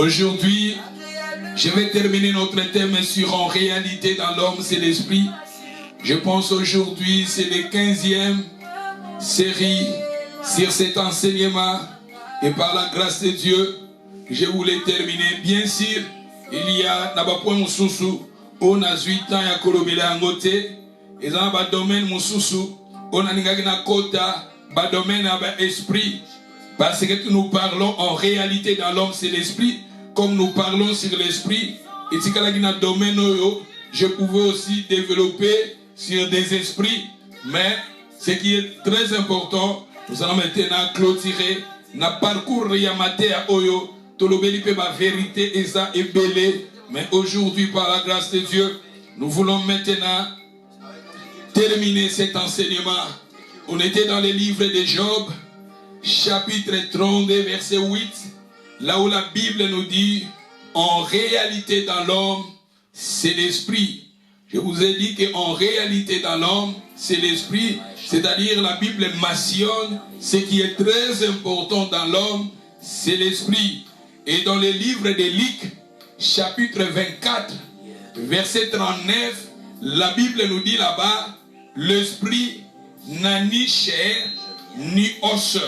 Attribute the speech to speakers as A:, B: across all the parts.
A: Aujourd'hui, je vais terminer notre thème sur en réalité dans l'homme, c'est l'esprit. Je pense aujourd'hui, c'est le 15e série sur cet enseignement. Et par la grâce de Dieu, je voulais terminer. Bien sûr, il y a Nabapouen Moussousou, on a 8 ans à Kolobela Angote, et dans le domaine Moussousou, on a Nigagina Kota, le domaine esprit. Parce que nous parlons en réalité dans l'homme, c'est l'esprit. Comme nous parlons sur l'esprit, et si dans domaine, je pouvais aussi développer sur des esprits. Mais ce qui est très important, nous allons maintenant clôturer notre parcours Yamate à Oyo. Tout le bélipe ma vérité et ça est belé. Mais aujourd'hui, par la grâce de Dieu, nous voulons maintenant terminer cet enseignement. On était dans le livre de Job, chapitre 32, verset 8, là où la Bible nous dit, en réalité dans l'homme, c'est l'esprit. Je vous ai dit qu'en réalité dans l'homme, c'est l'esprit, c'est-à-dire la Bible mentionne ce qui est très important dans l'homme, c'est l'esprit. Et dans le livre de Luc, chapitre 24, verset 39, la Bible nous dit là-bas, l'esprit n'a ni chair, ni os.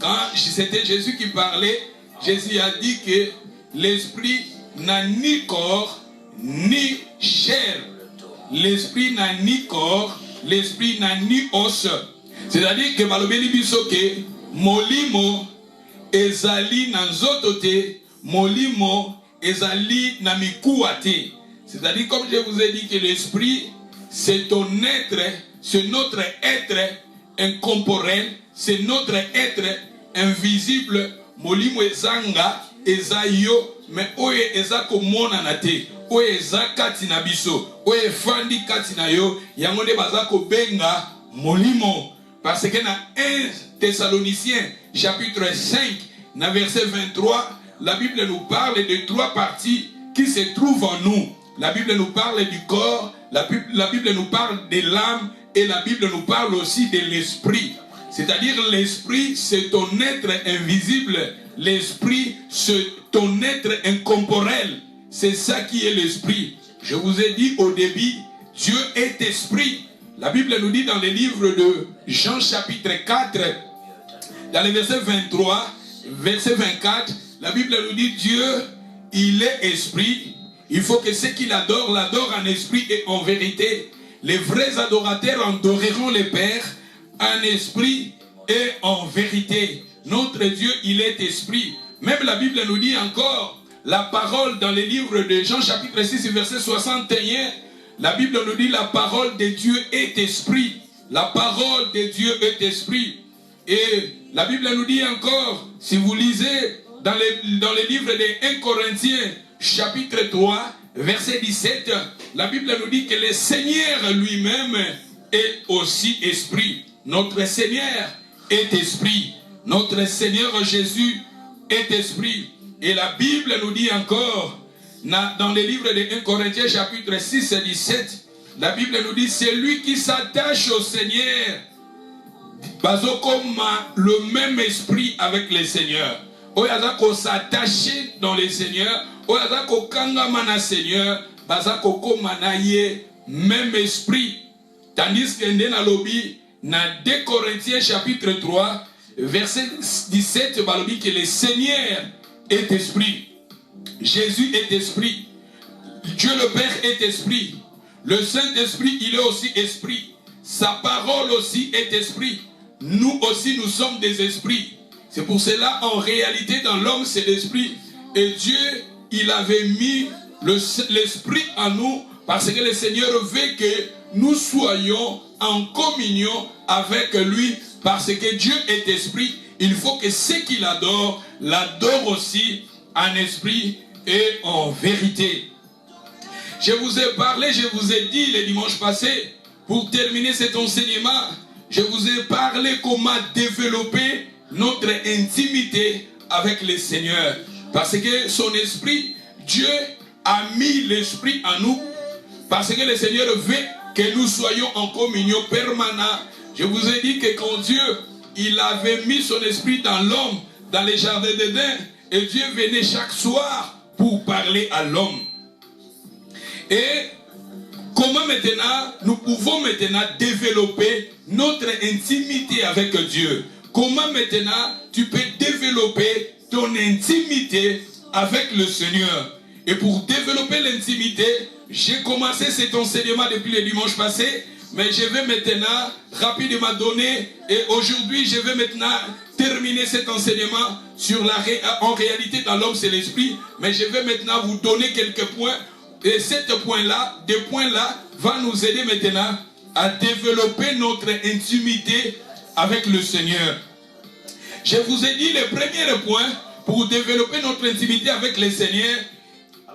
A: Quand c'était Jésus qui parlait, Jésus a dit que l'esprit n'a ni corps, ni chair. L'esprit n'a ni corps, l'esprit n'a ni os. C'est-à-dire que balobeli bisoke, molimo ezali na nzoto te, molimo ezali na mikuwa te. C'est-à-dire, comme je vous ai dit que l'esprit, c'est ton être, c'est notre être incorporel, c'est notre être invisible. Molimo ezanga ezayo, mais oye ezako mona nate, oye ezakati na biso, oye fandi kati na yo, yangonde bazako benga molimo. Parce que dans 1 Thessaloniciens chapitre 5, dans verset 23, la Bible nous parle de 3 parties qui se trouvent en nous. La Bible nous parle du corps, la Bible nous parle de l'âme et la Bible nous parle aussi de l'esprit. C'est-à-dire l'esprit, c'est ton être invisible. L'esprit, c'est ton être incorporel. C'est ça qui est l'esprit. Je vous ai dit au début, Dieu est esprit. La Bible nous dit dans le livre de Jean chapitre 4, dans le verset 23, verset 24, la Bible nous dit Dieu, il est esprit. Il faut que ceux qui l'adorent, l'adorent en esprit et en vérité. Les vrais adorateurs adoreront le Père en esprit et en vérité. Notre Dieu, il est esprit. Même la Bible nous dit encore, la parole dans le livre de Jean chapitre 6, verset 61, la Bible nous dit la parole de Dieu est esprit. La parole de Dieu est esprit. Et la Bible nous dit encore, si vous lisez dans le livre de 1 Corinthiens chapitre 3, verset 17, la Bible nous dit que le Seigneur lui-même est aussi esprit. Notre Seigneur est esprit. Notre Seigneur Jésus est esprit. Et la Bible nous dit encore, dans le livre de 1 Corinthiens chapitre 6 et 17, la Bible nous dit, c'est lui qui s'attache au Seigneur. Comme le même esprit avec le Seigneur. Oyazako s'attacher dans le Seigneur. Oyazako kangamana Seigneur. Bazako komanaye même esprit. Tandis que dans lobby, dans 2 Corinthiens chapitre 3, verset 17, balobi que le Seigneur est esprit. Jésus est esprit. Dieu le Père est esprit. Le Saint-Esprit, il est aussi esprit. Sa parole aussi est esprit. Nous aussi, nous sommes des esprits. C'est pour cela, en réalité, dans l'homme, c'est l'esprit. Et Dieu, il avait mis l'esprit en nous parce que le Seigneur veut que nous soyons en communion avec lui. Parce que Dieu est esprit. Il faut que ceux qui l'adorent, l'adorent aussi en esprit et en vérité. Je vous ai parlé, je vous ai dit le dimanche passé, pour terminer cet enseignement, je vous ai parlé comment développer notre intimité avec le Seigneur. Parce que son esprit, Dieu a mis l'esprit en nous. Parce que le Seigneur veut que nous soyons en communion permanente. Je vous ai dit que quand Dieu, il avait mis son esprit dans l'homme, dans les jardins d'Éden, Et Dieu venait chaque soir pour parler à l'homme. Et comment maintenant nous pouvons maintenant développer notre intimité avec Dieu? Comment maintenant tu peux développer ton intimité avec le Seigneur? Et pour développer l'intimité, j'ai commencé cet enseignement depuis le dimanche passé, mais je vais maintenant rapidement donner, et aujourd'hui je vais maintenant terminer cet enseignement sur en réalité dans l'homme c'est l'esprit, mais je vais maintenant vous donner quelques points, et ces points-là, des points-là, va nous aider maintenant à développer notre intimité avec le Seigneur. Je vous ai dit le premier point, pour développer notre intimité avec le Seigneur,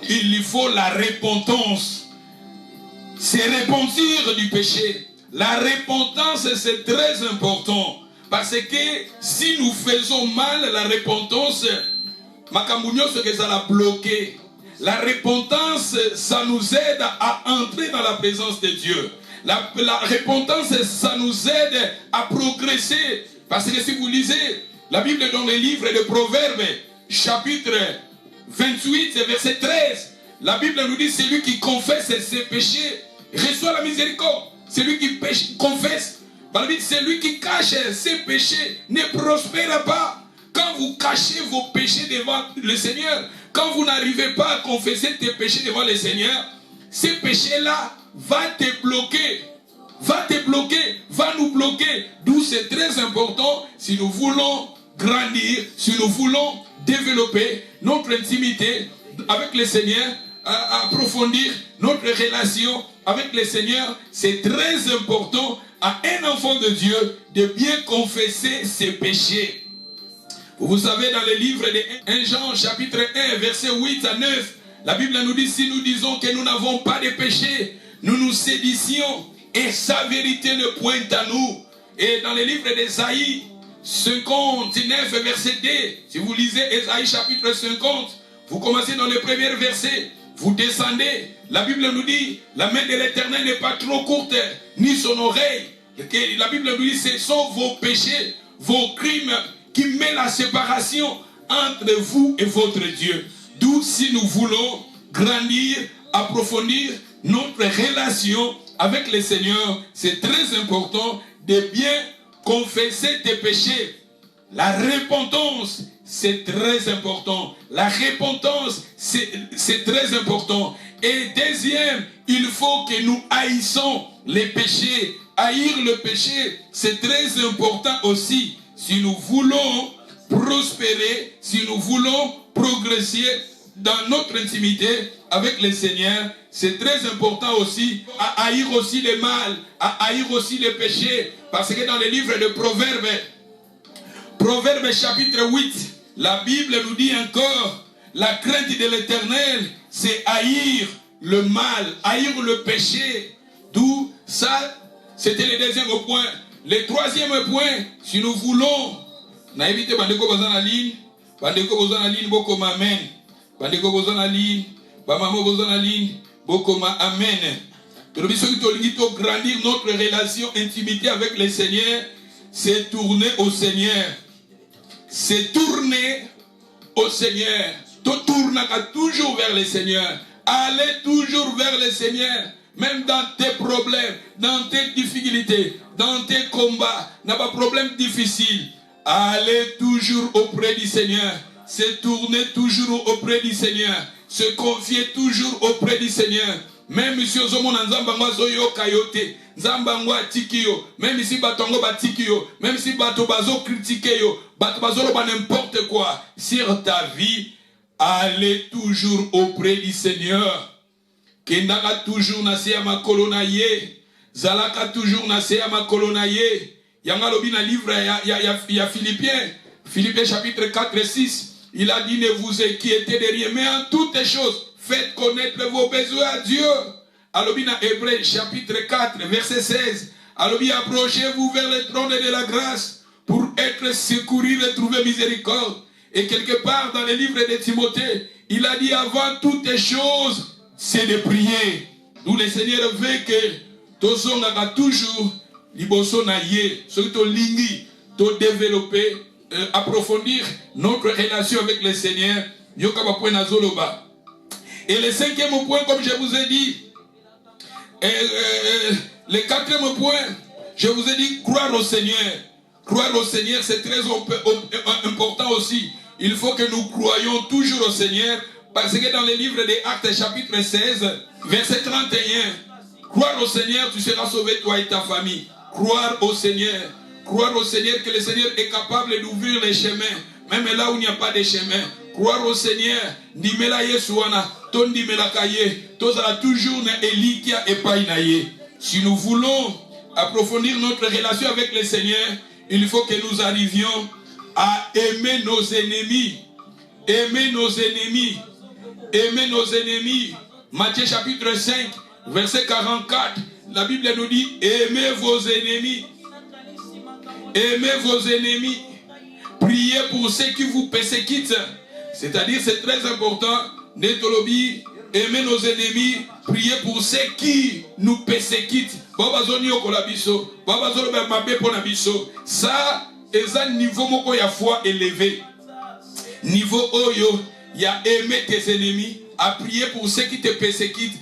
A: il lui faut la repentance. C'est repentir du péché. La repentance, c'est très important. Parce que si nous faisons mal, la repentance, ça l'a bloqué. La repentance, ça nous aide à entrer dans la présence de Dieu. La repentance, ça nous aide à progresser. Parce que si vous lisez la Bible dans le livre de Proverbes, chapitre 28, verset 13, la Bible nous dit, celui qui confesse ses péchés reçoit la miséricorde. Celui qui confesse, celui qui cache ses péchés ne prospère pas. Quand vous cachez vos péchés devant le Seigneur, quand vous n'arrivez pas à confesser tes péchés devant le Seigneur, ces péchés-là vont te bloquer. Va nous bloquer. D'où c'est très important, si nous voulons grandir, si nous voulons développer notre intimité avec le Seigneur, approfondir notre relation avec le Seigneur, c'est très important à un enfant de Dieu de bien confesser ses péchés. Vous savez, dans le livre de 1 Jean, chapitre 1, verset 8 à 9, la Bible nous dit, si nous disons que nous n'avons pas de péché, nous nous séditions et sa vérité ne pointe à nous. Et dans le livre d'Ésaïe 59, verset 2, si vous lisez Ésaïe chapitre 50, vous commencez dans le premier verset, vous descendez, la Bible nous dit, la main de l'Éternel n'est pas trop courte, ni son oreille. La Bible nous dit, ce sont vos péchés, vos crimes qui mettent la séparation entre vous et votre Dieu. D'où si nous voulons grandir, approfondir notre relation avec le Seigneur, c'est très important de bien confesser tes péchés. La repentance, c'est très important. La repentance, c'est très important. Et deuxième, il faut que nous haïssons les péchés. Haïr le péché, c'est très important aussi. Si nous voulons prospérer, si nous voulons progresser dans notre intimité avec le Seigneur, c'est très important aussi à haïr aussi le mal, à haïr aussi les péchés. Parce que dans le livre de Proverbes chapitre 8, la Bible nous dit encore, la crainte de l'Éternel, c'est haïr le mal, haïr le péché. D'où ça, c'était le deuxième point. Le troisième point, si nous voulons, na éviter bandeko bazana ligne, bandeko bazana ligne bokoma amen. Bandeko bazana ligne, bamamo bazana ligne, bokoma amen. Nous devons grandir notre relation, intimité avec le Seigneur, c'est tourner au Seigneur. C'est tourner au Seigneur. Tu tournes toujours vers le Seigneur. Allez toujours vers le Seigneur. Même dans tes problèmes, dans tes difficultés, dans tes combats, dans tes problèmes difficiles. Allez toujours auprès du Seigneur. Se tourner toujours auprès du Seigneur. Se confier toujours auprès du Seigneur. Même si on a Nzambangwa zoyo kayote, Nzambangwa tikio, même si batongo batikio, même si bato bazo critiquer yo, bato bazo ba n'importe quoi sur ta vie, allez toujours auprès du Seigneur. Kendaka toujours na se ma kolonaye, zalaka toujours na se ma kolonaye. Yanga lobi na livre ya Philippiens chapitre 4 et 6, il a dit ne vous inquiétez de rien, mais en toutes choses faites connaître vos besoins à Dieu. Alobi na Hébreux chapitre 4 verset 16. Alobi approchez-vous vers le trône de la grâce pour être secouru et trouver miséricorde. Et quelque part dans le livre de Timothée, il a dit avant toutes choses, c'est de prier. D'où le Seigneur veut que tozongaka toujours liboso na ye, ce que to lingi, to développer approfondir notre relation avec le Seigneur. Et le cinquième point, comme je vous ai dit, le quatrième point, je vous ai dit croire au Seigneur. Croire au Seigneur, c'est très important aussi. Il faut que nous croyions toujours au Seigneur, parce que dans le livre des Actes, chapitre 16, verset 31, croire au Seigneur, tu seras sauvé, toi et ta famille. Croire au Seigneur. Croire au Seigneur, que le Seigneur est capable d'ouvrir les chemins, même là où il n'y a pas de chemin. Croire au Seigneur, nimela yesuana, ton nimela kaye, tozala toujours na elikia et painaye. Si nous voulons approfondir notre relation avec le Seigneur, il faut que nous arrivions à aimer nos ennemis. Aimer nos ennemis. Aimer nos ennemis. Matthieu chapitre 5, verset 44, la Bible nous dit, aimez vos ennemis. Aimez vos ennemis. Priez pour ceux qui vous persécutent. C'est-à-dire, c'est très important, aimer nos ennemis, prier pour ceux qui nous persécutent. Ça, c'est un niveau moko ya foi élevé. Niveau oyo, il y a aimer tes ennemis, à prier pour ceux qui te persécutent.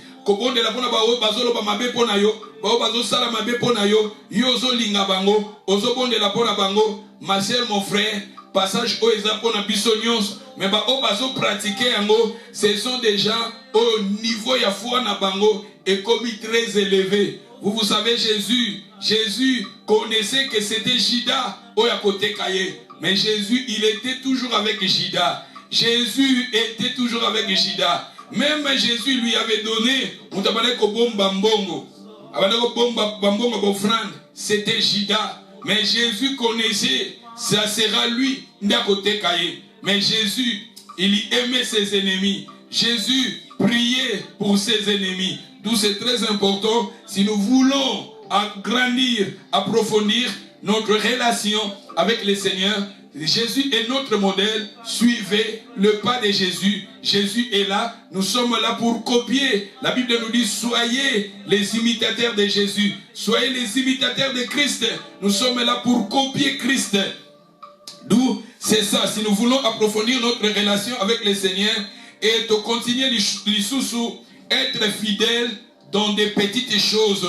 A: Ma sœur, mon frère, passage au mais pratiquer ce sont des gens au niveau ya foi na bango et comme très élevé. Vous savez, Jésus connaissait que c'était Judas au côté Kaye, mais Jésus, il était toujours avec Judas. Jésus était toujours avec Judas. Même Jésus lui avait donné, c'était Judas. Mais Jésus connaissait, ça sera lui, mais Jésus, il aimait ses ennemis. Jésus priait pour ses ennemis. D'où c'est très important, si nous voulons agrandir, approfondir notre relation avec le Seigneur. Jésus est notre modèle. Suivez le pas de Jésus. Jésus est là. Nous sommes là pour copier. La Bible nous dit, soyez les imitateurs de Jésus. Soyez les imitateurs de Christ. Nous sommes là pour copier Christ. D'où c'est ça. Si nous voulons approfondir notre relation avec le Seigneur et de continuer l'issoussou, être fidèle dans des petites choses.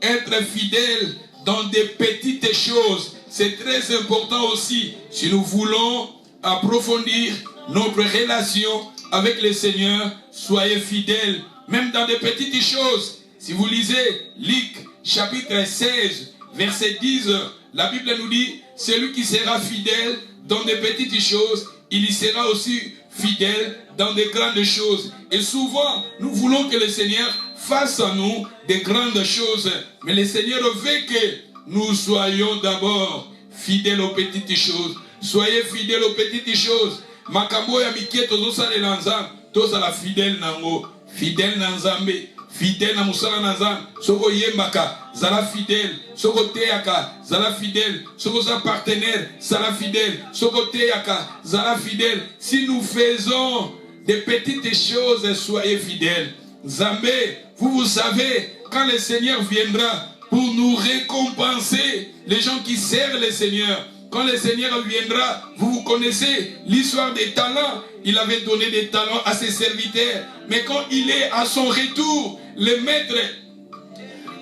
A: Être fidèle dans des petites choses. C'est très important aussi, si nous voulons approfondir notre relation avec le Seigneur, soyez fidèles, même dans des petites choses. Si vous lisez Luc, chapitre 16, verset 10, la Bible nous dit, celui qui sera fidèle dans des petites choses, il y sera aussi fidèle dans des grandes choses. Et souvent, nous voulons que le Seigneur fasse à nous des grandes choses. Mais le Seigneur veut que nous soyons d'abord fidèles aux petites choses. Soyez fidèles aux petites choses. Makambo ya mikie tozosala lanzam, tozala fidèle nango, fidèle nanzambe, fidèle na musala nanzam. Soko yembaka, zala fidèle. Soko teyaka, zala fidèle. Soko za partenaire, zala fidèle. Soko teyaka, zala fidèle. Si nous faisons des petites choses, soyez fidèles. Zambé, vous savez, quand le Seigneur viendra pour nous récompenser, les gens qui servent le Seigneur, quand le Seigneur viendra, vous connaissez l'histoire des talents. Il avait donné des talents à ses serviteurs. Mais quand il est à son retour, le maître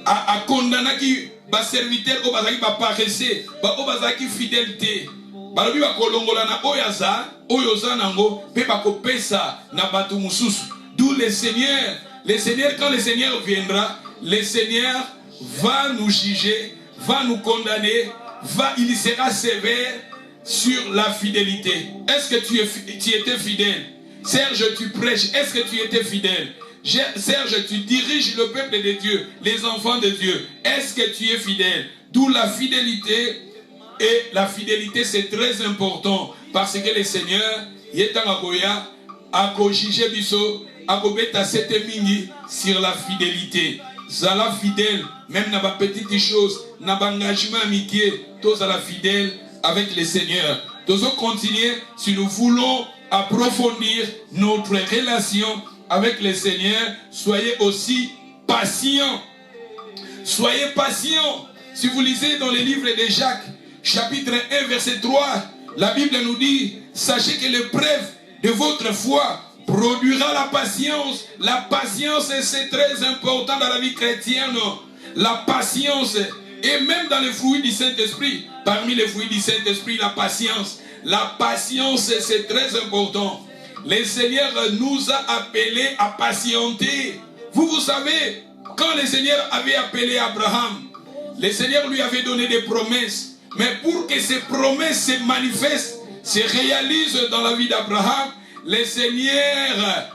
A: a condamné qui va serviteur au bazaki va paraisser, au bazaki fidélité. Balobi ba kolongola na oyaza, oyoza nango, pe ba kopesa na batu mususu. D'où le Seigneur, quand le Seigneur viendra, le Seigneur va nous juger, va nous condamner, il sera sévère sur la fidélité. Est-ce que tu étais fidèle? Serge, tu prêches, est-ce que tu étais fidèle? Serge, tu diriges le peuple de Dieu, les enfants de Dieu. Est-ce que tu es fidèle? D'où la fidélité. Et la fidélité, c'est très important. Parce que le Seigneur, il est en Agoya, a jugé biso, a beta sete mingi sur la fidélité. Zala fidèle, même dans les petites choses, dans l'engagement amitié, tous à la fidèle avec le Seigneur. Nous allons continuer si nous voulons approfondir notre relation avec le Seigneur. Soyez aussi patients. Soyez patients. Si vous lisez dans le livre de Jacques, chapitre 1, verset 3, La Bible nous dit, sachez que l'épreuve de votre foi produira la patience. La patience, c'est très important dans la vie chrétienne. La patience, et même dans les fruits du Saint-Esprit, parmi les fruits du Saint-Esprit, la patience. La patience, c'est très important. Le Seigneur nous a appelés à patienter. Vous savez, quand le Seigneur avait appelé Abraham, le Seigneur lui avait donné des promesses. Mais pour que ces promesses se manifestent, se réalisent dans la vie d'Abraham, le Seigneur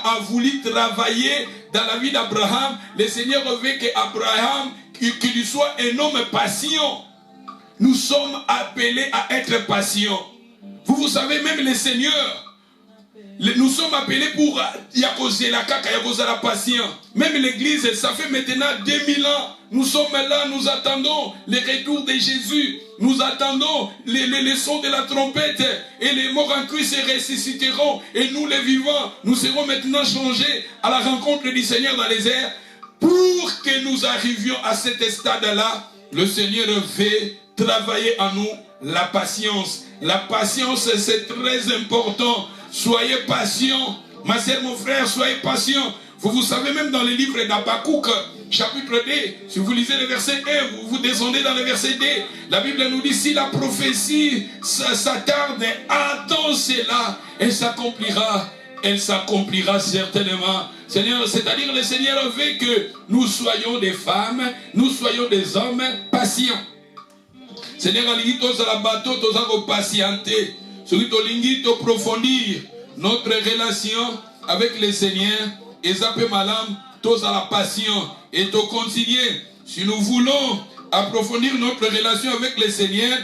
A: a voulu travailler dans la vie d'Abraham. Le Seigneur veut qu'Abraham, qu'il soit un homme patient. Nous sommes appelés à être patients. Vous savez, même le Seigneur, nous sommes appelés pour la patience. Même l'église, ça fait maintenant 2000 ans. Nous sommes là, nous attendons le retour de Jésus. Nous attendons les sons de la trompette. Et les morts en Christ se ressusciteront. Et nous, les vivants, nous serons maintenant changés à la rencontre du Seigneur dans les airs. Pour que nous arrivions à cet stade-là, le Seigneur veut travailler en nous la patience. La patience, c'est très important. Soyez patients. Ma sœur, mon frère, soyez patients. Vous savez, même dans les livres d'Habakkuk, chapitre 2, si vous lisez le verset 1, vous descendez dans le verset 2, la Bible nous dit, si la prophétie s'attarde, attends cela, elle s'accomplira. Elle s'accomplira certainement. Seigneur, c'est-à-dire le Seigneur veut que nous soyons des femmes, nous soyons des hommes patients. Seigneur, alingi tous à la bateau, tous à patienter. Celui qui doit approfondir notre relation avec le Seigneur, et ça peut malam, tous à la passion, et de continuer. Si nous voulons approfondir notre relation avec le Seigneur,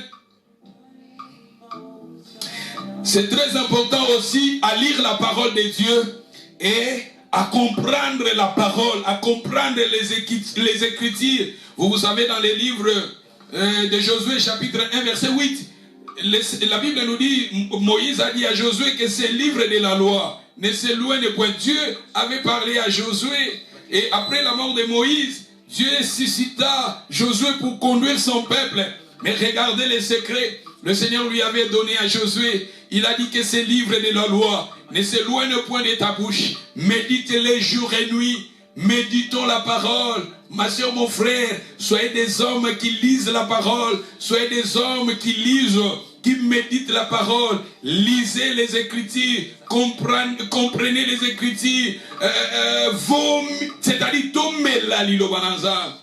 A: c'est très important aussi à lire la parole de Dieu et à comprendre la parole, à comprendre les Écritures. Vous savez, dans les livres de Josué, chapitre 1, verset 8, la Bible nous dit, Moïse a dit à Josué que c'est le livre de la loi ne s'éloigne point. Dieu avait parlé à Josué, et après la mort de Moïse, Dieu suscita Josué pour conduire son peuple. Mais regardez les secrets. Le Seigneur lui avait donné à Josué. Il a dit que ces livres de la loi ne s'éloignent point de ta bouche. Médite-les jour et nuit. Méditons la parole. Ma soeur, mon frère, soyez des hommes qui lisent la parole. Soyez des hommes qui lisent, qui méditent la parole. Lisez les Écritures. Comprenez les Écritures. C'est-à-dire, tomela lilo bananza.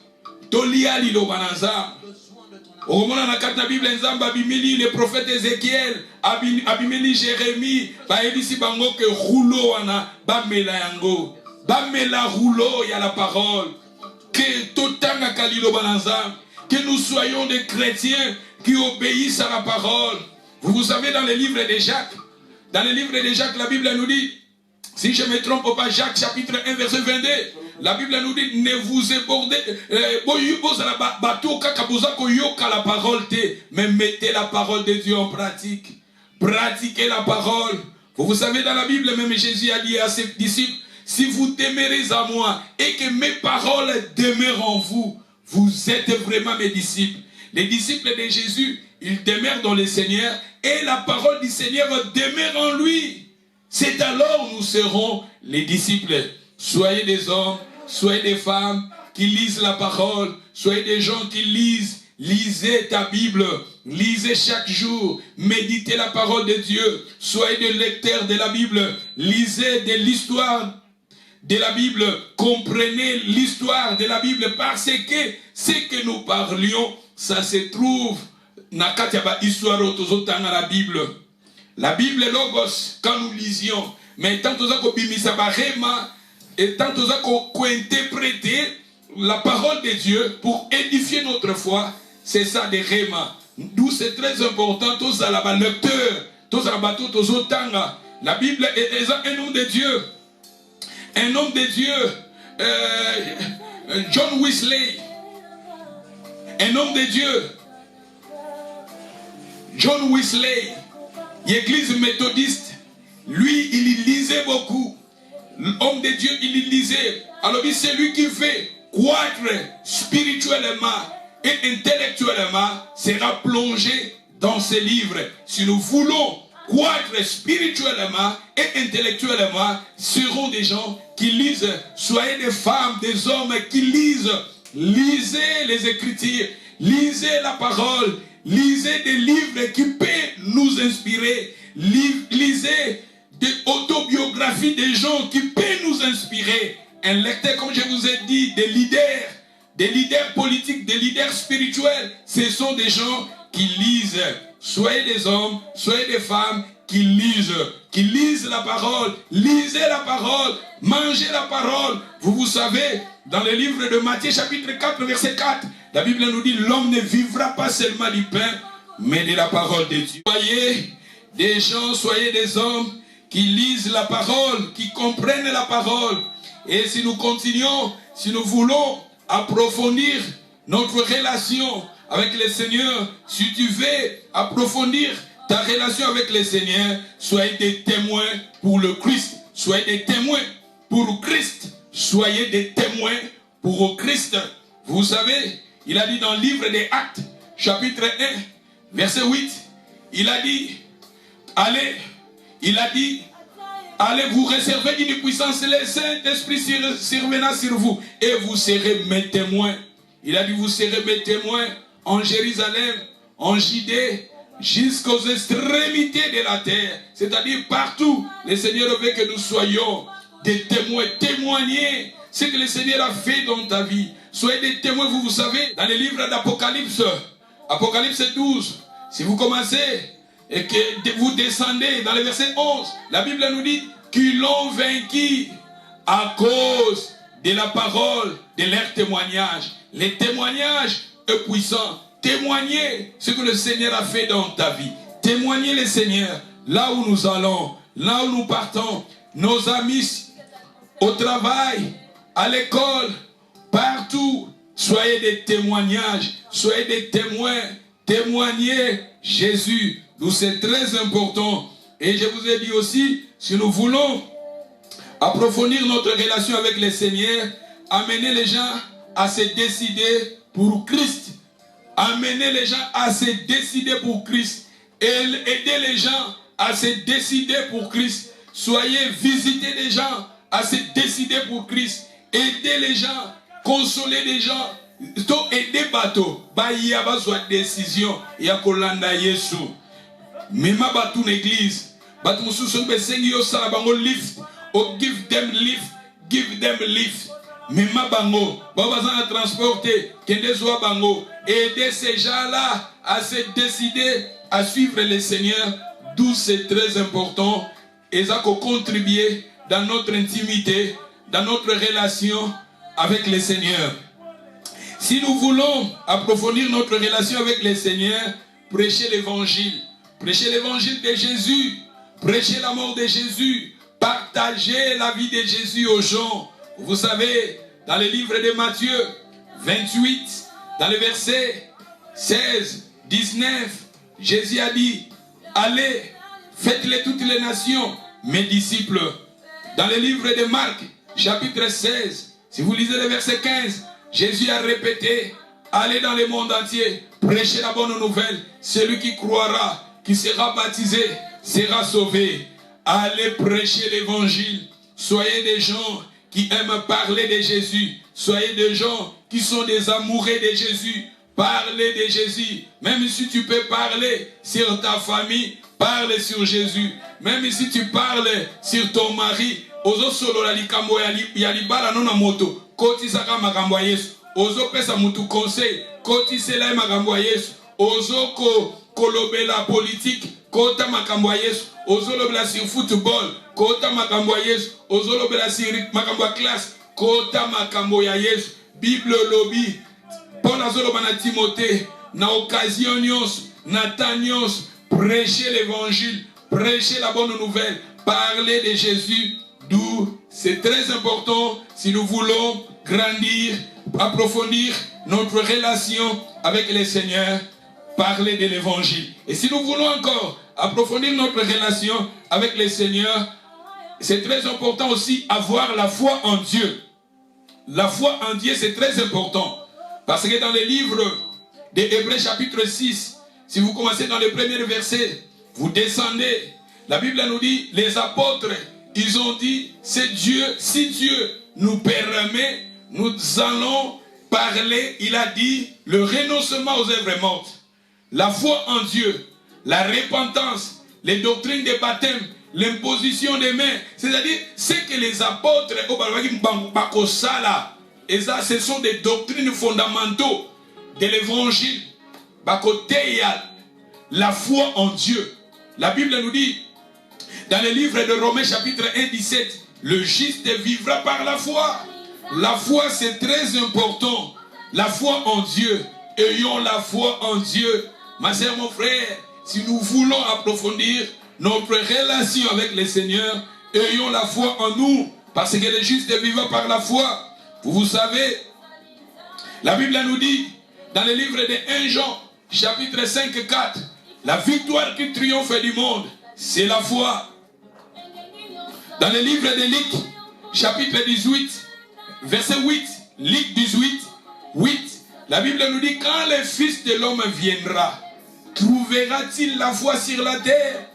A: Tolia lilo bananza. Au moment où on a Bible, le prophète Ézéchiel, Abimeli Jérémie, Baebisi Bango que rouleau ana, Bamela yango, Bamela rouleau, il y a la parole. Que Totanga Kalilo Bananza, que nous soyons des chrétiens qui obéissent à la parole. Vous savez, dans les livres de Jacques, la Bible nous dit, si je ne me trompe pas, Jacques chapitre 1 verset 22, la Bible nous dit, ne vous ébordez, la parole, mais mettez la parole de Dieu en pratique. Pratiquez la parole. Vous savez, dans la Bible, même Jésus a dit à ses disciples, si vous demeurez à moi et que mes paroles demeurent en vous, vous êtes vraiment mes disciples. Les disciples de Jésus, ils demeurent dans le Seigneur et la parole du Seigneur demeure en lui. C'est alors nous serons les disciples. Soyez des hommes, soyez des femmes qui lisent la parole, soyez des gens qui lisent. Lisez ta Bible, lisez chaque jour, méditez la parole de Dieu, soyez des lecteurs de la Bible, lisez de l'histoire de la Bible, comprenez l'histoire de la Bible parce que ce que nous parlions, ça se trouve dans la Bible. La Bible est logos quand nous lisions, mais tant et tant qu'on interpréter la parole de Dieu pour édifier notre foi, c'est ça des réma. D'où c'est très important, tous à la lecteur, tous à la bateau, tous au tanga. La Bible est un nom de Dieu. Un homme de Dieu, John Wesley, un homme de Dieu, John Wesley, l'église méthodiste, lui, il lisait beaucoup. L'homme de Dieu, il lisait. Alors, c'est lui qui fait croître spirituellement et intellectuellement, sera plongé dans ces livres, si nous voulons croître spirituellement et intellectuellement, seront des gens qui lisent. Soyez des femmes, des hommes qui lisent. Lisez les Écritures, lisez la parole, lisez des livres qui peuvent nous inspirer. Lisez des autobiographies des gens qui peuvent nous inspirer. Un lecteur, comme je vous ai dit, des leaders politiques, des leaders spirituels, ce sont des gens qui lisent. Soyez des hommes, soyez des femmes qui lisent la parole. Lisez la parole, mangez la parole. Vous savez, dans le livre de Matthieu chapitre 4, verset 4, la Bible nous dit, l'homme ne vivra pas seulement du pain, mais de la parole de Dieu. Soyez des gens, soyez des hommes qui lisent la parole, qui comprennent la parole. Et si nous continuons, si nous voulons approfondir notre relation avec le Seigneur, si tu veux approfondir ta relation avec le Seigneur, soyez des témoins pour le Christ. Soyez des témoins pour Christ. Soyez des témoins pour Christ. Vous savez, il a dit dans le livre des Actes, chapitre 1, verset 8, il a dit, allez, allez vous réserver une puissance, le Saint-Esprit survenant sur vous, et vous serez mes témoins. Il a dit, vous serez mes témoins en Jérusalem, en Judée, jusqu'aux extrémités de la terre. C'est-à-dire partout, le Seigneur veut que nous soyons des témoins, témoigner ce que le Seigneur a fait dans ta vie. Soyez des témoins, vous savez, dans les livres d'Apocalypse, Apocalypse 12, si vous commencez et que vous descendez dans le verset 11, la Bible nous dit qu'ils l'ont vaincu à cause de la parole, de leur témoignage. Les témoignages est puissant. Témoignez ce que le Seigneur a fait dans ta vie. Témoignez le Seigneur là où nous allons, là où nous partons, nos amis au travail, à l'école, partout. Soyez des témoignages, soyez des témoins. Témoignez Jésus. Nous, c'est très important. Et je vous ai dit aussi, si nous voulons approfondir notre relation avec le Seigneur, amener les gens à se décider pour Christ. Amener les gens à se décider pour Christ. Et aider les gens à se décider pour Christ. Soyez, visiter les gens à se décider pour Christ. Aider les gens, consoler les gens. Aider bateau. Il y a besoin de décision. Il y a Kolanda Yesu. Même dans une église. Give them lift. Give them lift. Mema bango, babazana transporter, kende soa bango, aider ces gens-là à se décider à suivre le Seigneur, d'où c'est très important, et ça contribuer dans notre intimité, dans notre relation avec le Seigneur. Si nous voulons approfondir notre relation avec le Seigneur, prêchez l'évangile de Jésus, prêchez la mort de Jésus, partagez la vie de Jésus aux gens. Vous savez, dans le livre de Matthieu 28, dans le verset 16, 19, Jésus a dit, allez, faites-les toutes les nations, mes disciples. Dans le livre de Marc, chapitre 16, si vous lisez le verset 15, Jésus a répété, allez dans le monde entier, prêchez la bonne nouvelle. Celui qui croira, qui sera baptisé, sera sauvé. Allez prêcher l'évangile. Soyez des gens qui aiment parler de Jésus. Soyez des gens qui sont des amoureux de Jésus. Parlez de Jésus. Même si tu peux parler sur ta famille, parle sur Jésus. Même si tu parles sur ton mari, ozo solo la likambo ya libala nona moto, koti saka makambo ya Yesu. Ozo pesa mutu conseil, koti sela makambo ya Yesu. Ozo kolobela politique, kota makambo ya Yesu. Ozo lobela sur football, kota makambo ya Yesu. Ozo lobela sur makambo ya classe, kota makambo ya Yesu. Bible lobby, Paul azoloba na Timothée, na occasion nyonso, na temps nyonso, prêcher l'évangile, prêcher la bonne nouvelle, parler de Jésus, d'où c'est très important si nous voulons grandir, approfondir notre relation avec le Seigneur, parler de l'évangile. Et si nous voulons encore approfondir notre relation avec le Seigneur, c'est très important aussi avoir la foi en Dieu. La foi en Dieu, c'est très important. Parce que dans le livre de Hébreux chapitre 6, Si vous commencez dans le premier verset, vous descendez. La Bible nous dit, les apôtres, ils ont dit, c'est Dieu, si Dieu nous permet, nous allons parler, il a dit, le renoncement aux œuvres mortes, la foi en Dieu, la repentance, les doctrines des baptêmes, l'imposition des mains, c'est-à-dire ce que les apôtres, et ça, ce sont des doctrines fondamentaux de l'évangile. La foi en Dieu. La Bible nous dit, dans le livre de Romains chapitre 1, 17, le juste vivra par la foi. La foi, c'est très important. La foi en Dieu. Ayons la foi en Dieu. Ma sœur, mon frère, si nous voulons approfondir notre relation avec le Seigneur, ayons la foi en nous, parce que le juste vivra par la foi. Vous savez, la Bible nous dit, dans le livre de 1 Jean, chapitre 5, 4, la victoire qui triomphe du monde, c'est la foi. Dans le livre de Luc, chapitre 18, verset 8, Luc 18, 8, la Bible nous dit, quand le Fils de l'homme viendra, trouvera-t-il la foi sur la terre?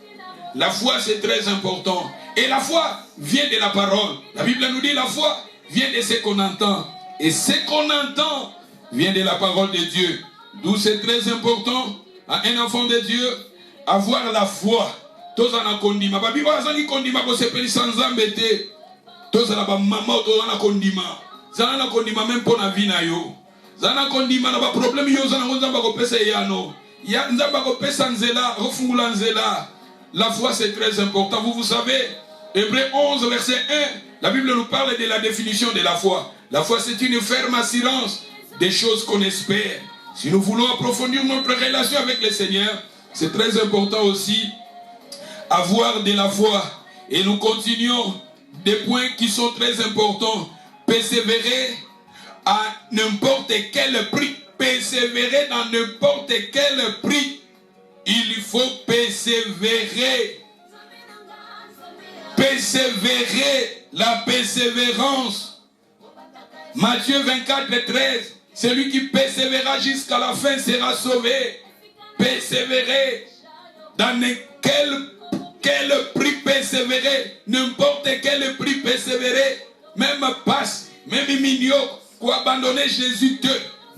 A: La foi, c'est très important. Et la foi vient de la parole. La Bible nous dit, la foi vient de ce qu'on entend. Et ce qu'on entend vient de la parole de Dieu. D'où c'est très important à un enfant de Dieu avoir la foi. Tous en a kondima. Babi wazangi kondima ko sepeli sans embêter. Tous en a ba maman tous en a kondima. Zana na kondima même pour la vie na yo. Zana kondima na ba problème yo zana nzamba ko pesa yano. Ya nzamba ko pesa nzela, refungula nzela. La foi c'est très important. Vous savez, Hébreux 11 verset 1, la Bible nous parle de la définition de la foi. La foi c'est une ferme assurance des choses qu'on espère. Si nous voulons approfondir notre relation avec le Seigneur, c'est très important aussi avoir de la foi. Et nous continuons des points qui sont très importants. Persévérer à n'importe quel prix. Persévérer dans n'importe quel prix. Il faut persévérer. Persévérer, la persévérance. Matthieu 24, 13. Celui qui persévérera jusqu'à la fin sera sauvé. Persévérer. Dans quel prix persévérer? N'importe quel prix persévérer. Même passe, même mignon, pour abandonner Jésus te.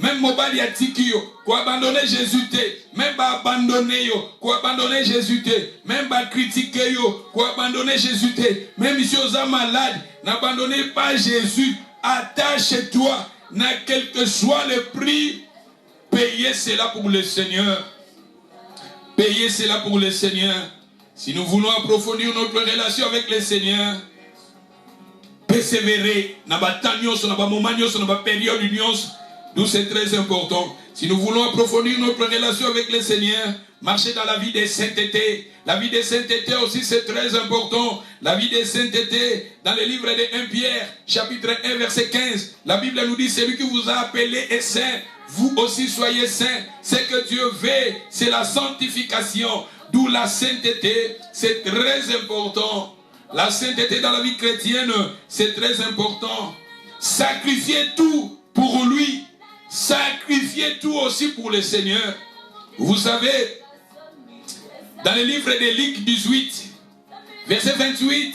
A: Même mobali atikio, pour abandonner Jésus te. Même abandonner yo, pour abandonner Jésus te. Même critiquer yo, pour abandonner Jésus te. Même si vous êtes malade, n'abandonnez pas Jésus. Attache-toi. Quel que soit le prix, payez cela pour le Seigneur. Payez cela pour le Seigneur. Si nous voulons approfondir notre relation avec le Seigneur, persévérer, d'où c'est très important. Si nous voulons approfondir notre relation avec le Seigneur, marcher dans la vie de sainteté. La vie de sainteté aussi c'est très important. La vie de sainteté, dans le livre de 1 Pierre, chapitre 1, verset 15, la Bible nous dit, celui qui vous a appelé est saint, vous aussi soyez saints. Ce que Dieu veut, c'est la sanctification. D'où la sainteté, c'est très important. La sainteté dans la vie chrétienne, c'est très important. Sacrifiez tout pour lui. Sacrifiez tout aussi pour le Seigneur. Vous savez, dans le livre de Luc 18, verset 28,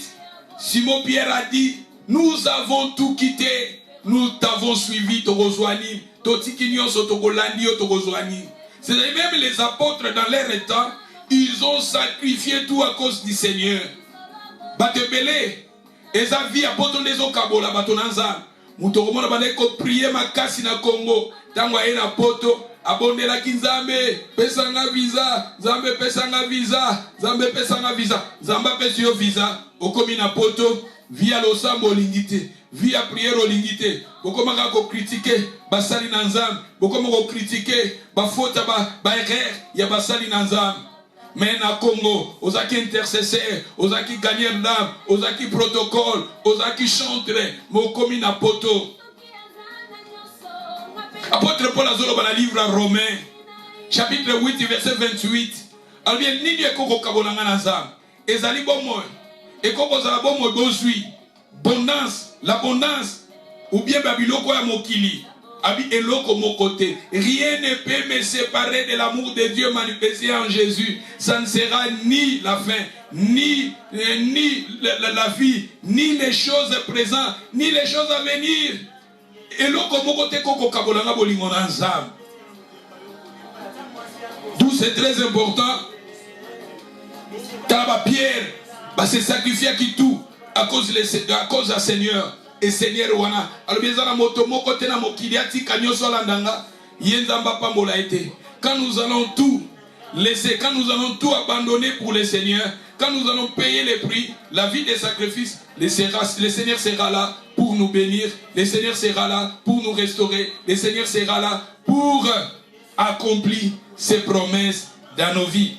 A: Simon Pierre a dit, nous avons tout quitté, nous t'avons suivi, c'est-à-dire même les apôtres dans leur temps, ils ont sacrifié tout à cause du Seigneur. Batebele, eza vie apôtre des okabola batonanza. Mutokomona baneko prier makasi na Congo. Tango aina poto abondela kinzambe, pesanga visa, zambe pesanga visa, zambe pesanga visa, zamba pesio visa, okomi na poto via losambo lingite, via prière lingite. Bokomaka ko critiquer basali na nzambe, bokomaka ko critiquer ba faute ba erreur ya basali na nzambe. Mais na Congo, ozaki intercesseur, ozaki gagneur d'âme, ozaki protocole, ozaki chanteur, mokomi na poto. Apôtre Paul azolo dans le livre Romain, chapitre 8, verset 28. Alors bien, nini ekoko kabonanga na nzambe. Ezali bomoy. Ekoko zala bomoy bozui. L'abondance, ou bien babiloko ya mokili. Rien ne peut me séparer de l'amour de Dieu manifesté en Jésus. Ça ne sera ni la fin, ni la vie, ni les choses présentes, ni les choses à venir. D'où c'est très important. Pierre se sacrifier qui tout à cause du Seigneur. Et Seigneur wana quand nous allons tout laisser, quand nous allons tout abandonner pour le Seigneur, quand nous allons payer les prix, la vie des sacrifices, le Seigneur sera là pour nous bénir, le Seigneur sera là pour nous restaurer, le Seigneur sera là pour accomplir ses promesses dans nos vies.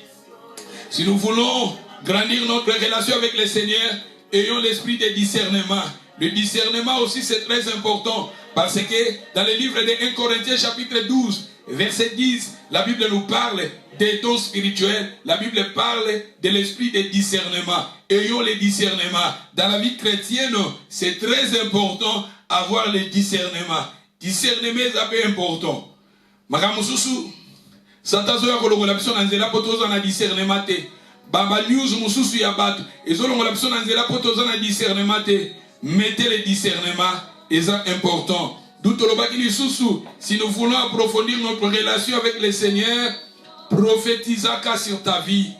A: Si nous voulons grandir notre relation avec le Seigneur, ayons l'esprit de discernement. Le discernement aussi c'est très important parce que dans le livre de 1 Corinthiens chapitre 12 verset 10, la Bible nous parle des dons spirituels, la Bible parle de l'esprit de discernement. Ayons le discernement. Dans la vie chrétienne, c'est très important avoir le discernement. Discernement est important. Makamususu, Santazo ya kolongola biso na nzela po tozana discernement te. Baba news mususu ya bato ezolongola biso na nzela po tozana discernement te. Mettez le discernement, c'est important. Si nous voulons approfondir notre relation avec le Seigneur, prophétisaka sur ta vie.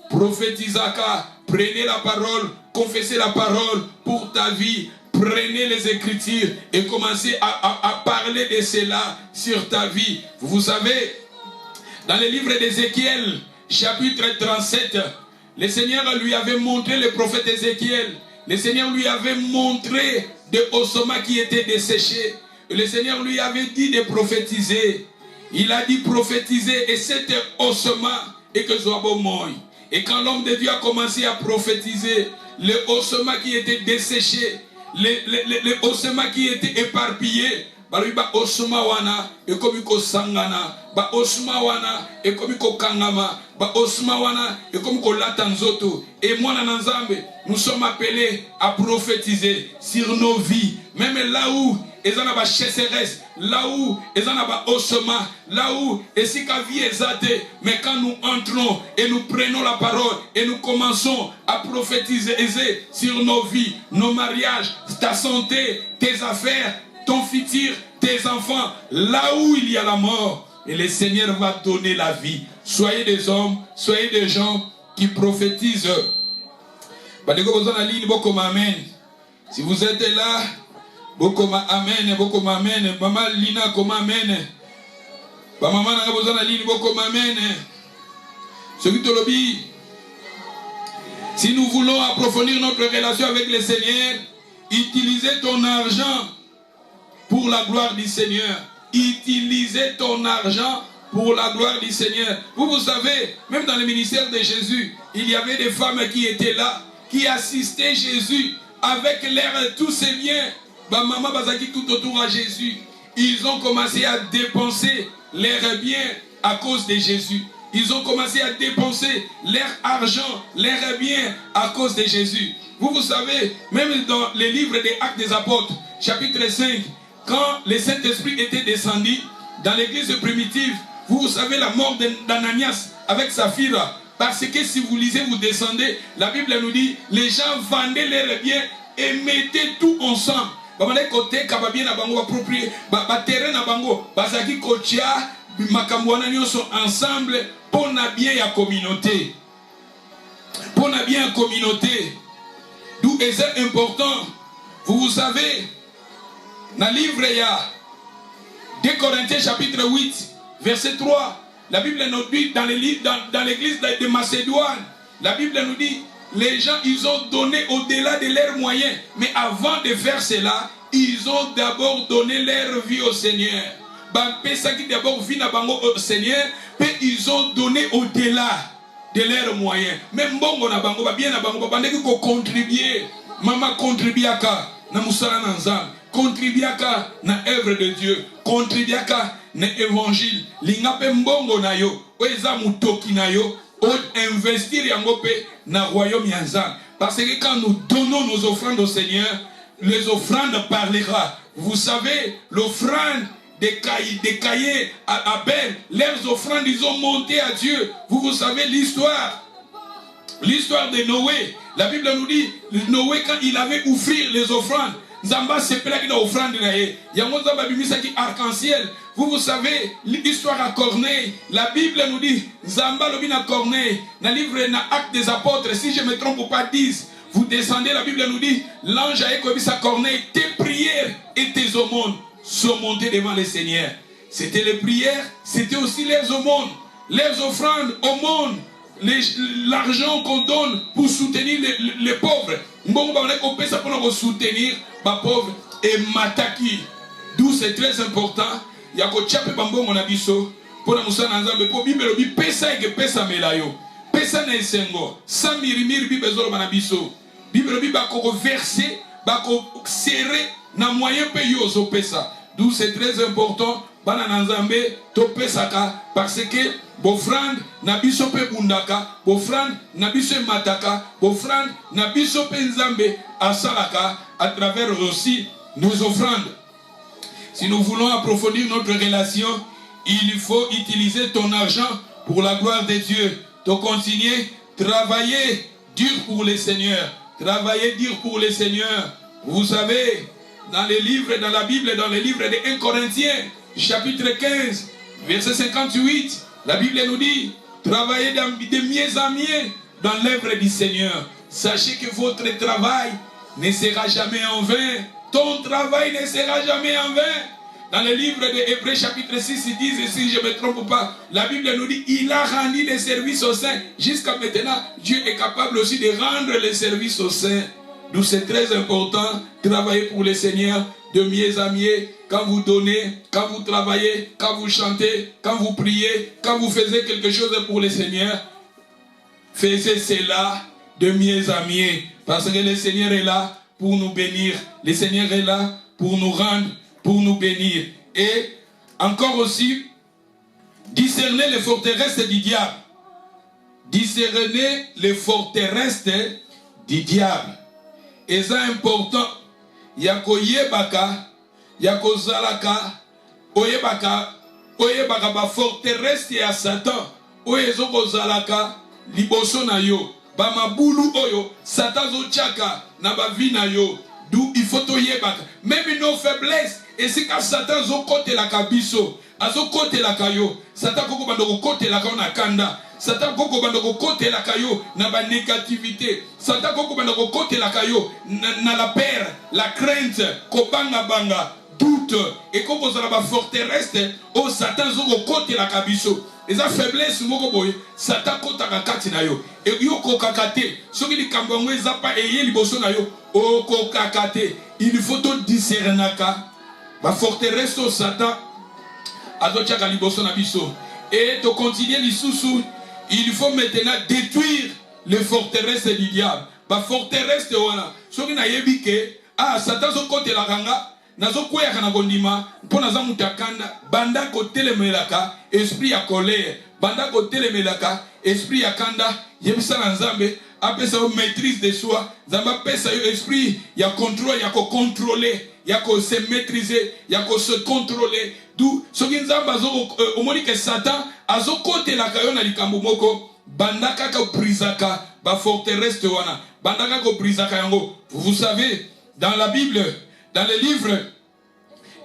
A: Prophétisaka, prenez la parole, confessez la parole pour ta vie. Prenez les Écritures et commencez à parler de cela sur ta vie. Vous savez, dans le livre d'Ézéchiel, chapitre 37, le Seigneur lui avait montré le prophète Ézéchiel. Le Seigneur lui avait montré des ossements qui étaient desséchés. Le Seigneur lui avait dit de prophétiser. Il a dit prophétiser et c'était ossements et que Zoabomoy. Et quand l'homme de Dieu a commencé à prophétiser, les ossements qui étaient desséchés, les ossements qui étaient éparpillés, ba osuma wana ekomiko sangana ba osuma wana ekomiko kangama ba osuma wana ekomiko latanzoto. Et moi nanzambe, nous sommes appelés à prophétiser sur nos vies, même là où ils en ont chasseresse, là où ils en ont osuma, là où et si ka vie est zate, mais quand nous entrons et nous prenons la parole et nous commençons à prophétiser sur nos vies, nos mariages, ta santé, tes affaires, ton futur, tes enfants, là où il y a la mort, et le Seigneur va donner la vie. Soyez des hommes, soyez des gens qui prophétisent. Si vous êtes là, beaucoup amen, beaucoup amen. Maman Lina, comment amen. Maman n'a besoin de ligne, beaucoup amen. Si nous voulons approfondir notre relation avec le Seigneur, utilisez ton argent pour la gloire du Seigneur. Utilisez ton argent pour la gloire du Seigneur. Vous savez, même dans le ministère de Jésus, il y avait des femmes qui étaient là, qui assistaient Jésus avec tous ses biens. Maman Bazaki tout autour à Jésus. Ils ont commencé à dépenser leurs biens à cause de Jésus. Ils ont commencé à dépenser leur argent, leurs biens à cause de Jésus. Vous savez, même dans les livres des Actes des Apôtres, chapitre 5, quand le Saint-Esprit était descendu dans l'église primitive, vous savez la mort d'Ananias avec Saphira. Parce que si vous lisez, vous descendez, la Bible nous dit, les gens vendaient leurs biens et mettaient tout ensemble. Côté kababien na bango approprié, terrain na bango, bazaki kotia, makamwana nyonso ensemble pour na bien ya communauté. Pour na bien communauté. D'où est important. Vous savez, dans le livre il y a 2 Corinthiens chapitre 8 verset 3, la Bible nous dit dans l'église de Macédoine, la Bible nous dit les gens ils ont donné au-delà de leurs moyens, mais avant de faire cela, ils ont d'abord donné leur vie au Seigneur. D'abord vie au Seigneur, puis ils ont donné au-delà de leurs moyens. Même bongo na bango bien na bango bandeki ko contribuer, maman contribuer aka na musala na nzambe. Contribuaka na œuvre de Dieu, contribuaka na évangile, lingape mbongo na yo, oeza mutoki na yo, o investir yango pe na royaume ya Nzambe. Parce que quand nous donnons nos offrandes au Seigneur, les offrandes parlera. Vous savez, l'offrande des cahiers à Abel, leurs offrandes, ils ont monté à Dieu. Vous savez l'histoire. L'histoire de Noé. La Bible nous dit, Noé, quand il avait offert les offrandes, Zamba se plaît dans l'offrande. Il y a un arc-en-ciel. Vous savez, l'histoire à Corneille. La Bible nous dit, Zamba lobina Corneille. Dans le livre Actes des Apôtres, si je ne me trompe pas, 10. Vous descendez, la Bible nous dit, l'ange a écouté à Corneille, tes prières et tes aumônes sont montées devant le Seigneur. C'était les prières, c'était aussi les aumônes, les offrandes, aumônes, l'argent qu'on donne pour soutenir les pauvres. On peut ça pour soutenir les pauvres et mataki. D'où c'est très important. Il y a que tchape bambo mon abisso pour la moussa nanzambe pour bible lobi pesa et pesa melayo pesa na esengo sans mirimir bible zolo manabisso bible lobi bako verser bako serrer na moyen pays ozo pesa. D'où c'est très important bana nanzambe to pesaka parce que bofrande na biso pe bundaka bofrande na biso mataka bofrande na biso pe nzambe asalaka à travers aussi nos offrandes. Si nous voulons approfondir notre relation, il faut utiliser ton argent pour la gloire de Dieu. De continuer, travailler dur pour le Seigneur. Travailler dur pour le Seigneur. Vous savez, dans les livres, dans la Bible, dans les livres de 1 Corinthiens, chapitre 15, verset 58, la Bible nous dit, travaillez de mieux en mieux dans l'œuvre du Seigneur. Sachez que votre travail ne sera jamais en vain. Ton travail ne sera jamais en vain. Dans le livre de Hébreux chapitre 6, ils disent, et si je ne me trompe pas, la Bible nous dit, il a rendu les services aux saints. Jusqu'à maintenant, Dieu est capable aussi de rendre les services aux saints. D'où c'est très important, travailler pour le Seigneur de mieux en mieux. Quand vous donnez, quand vous travaillez, quand vous chantez, quand vous priez, quand vous faites quelque chose pour le Seigneur, faites cela de mieux en mieux. Parce que le Seigneur est là pour nous bénir. Le Seigneur est là pour nous rendre, pour nous bénir. Et encore aussi, discerner les forteresses du diable. Discerner les forteresses du diable. Et c'est important. Yako yebaka, yako zalaka, oyebaka ba forteresse ya Satan. Oyezoko zalaka, liboso na yo. Ba mabulu oyo, Satan zo chaka na ba vi na yo. D'où il faut to yebaka. Même nos faiblesses, et c'est quand Satan zo kote la kabiso, azo kote la kayo. Satan koko bandoko kote la kayo na kanda. Satan koko bandoko kote la kayo na ba négativité. Satan koko bandoko kote la kayo na la peur, la crainte, kobanga banga, doute. Et koko za ba forteresse, oh Satan zo kote la kabiso. Et sa faiblesse, Satan kotaka kati na yo. Et yo kokakate. Soki li kambongo ezapa eye liboso na yo. O kokakate. Il faut to discernaka. Ba forteresse au Satan. Azochaka liboso na biso. Et to continuer lisusu. Il faut maintenant détruire les forteresses du diable. Ba forteresse de wana. Soki na yebike. Ah, Satan zo kote la kanga. Nazo kwea kana gondima pona za mutakanda banda ko telemelaka esprit ya colère banda ko telemelaka esprit ya kanda yebisa na nzambe apesa yo maîtrise de soi nzamba pesa yo esprit ya contrôle ya ko contrôler ya ko se maîtriser ya ko se contrôler d'où soki nzamba zo omoni que Satan azo kote la kayo na likambo moko banda kaka brisaka ba forteresse wana banda kaka brisaka yango. Vous savez dans la Bible, dans le livre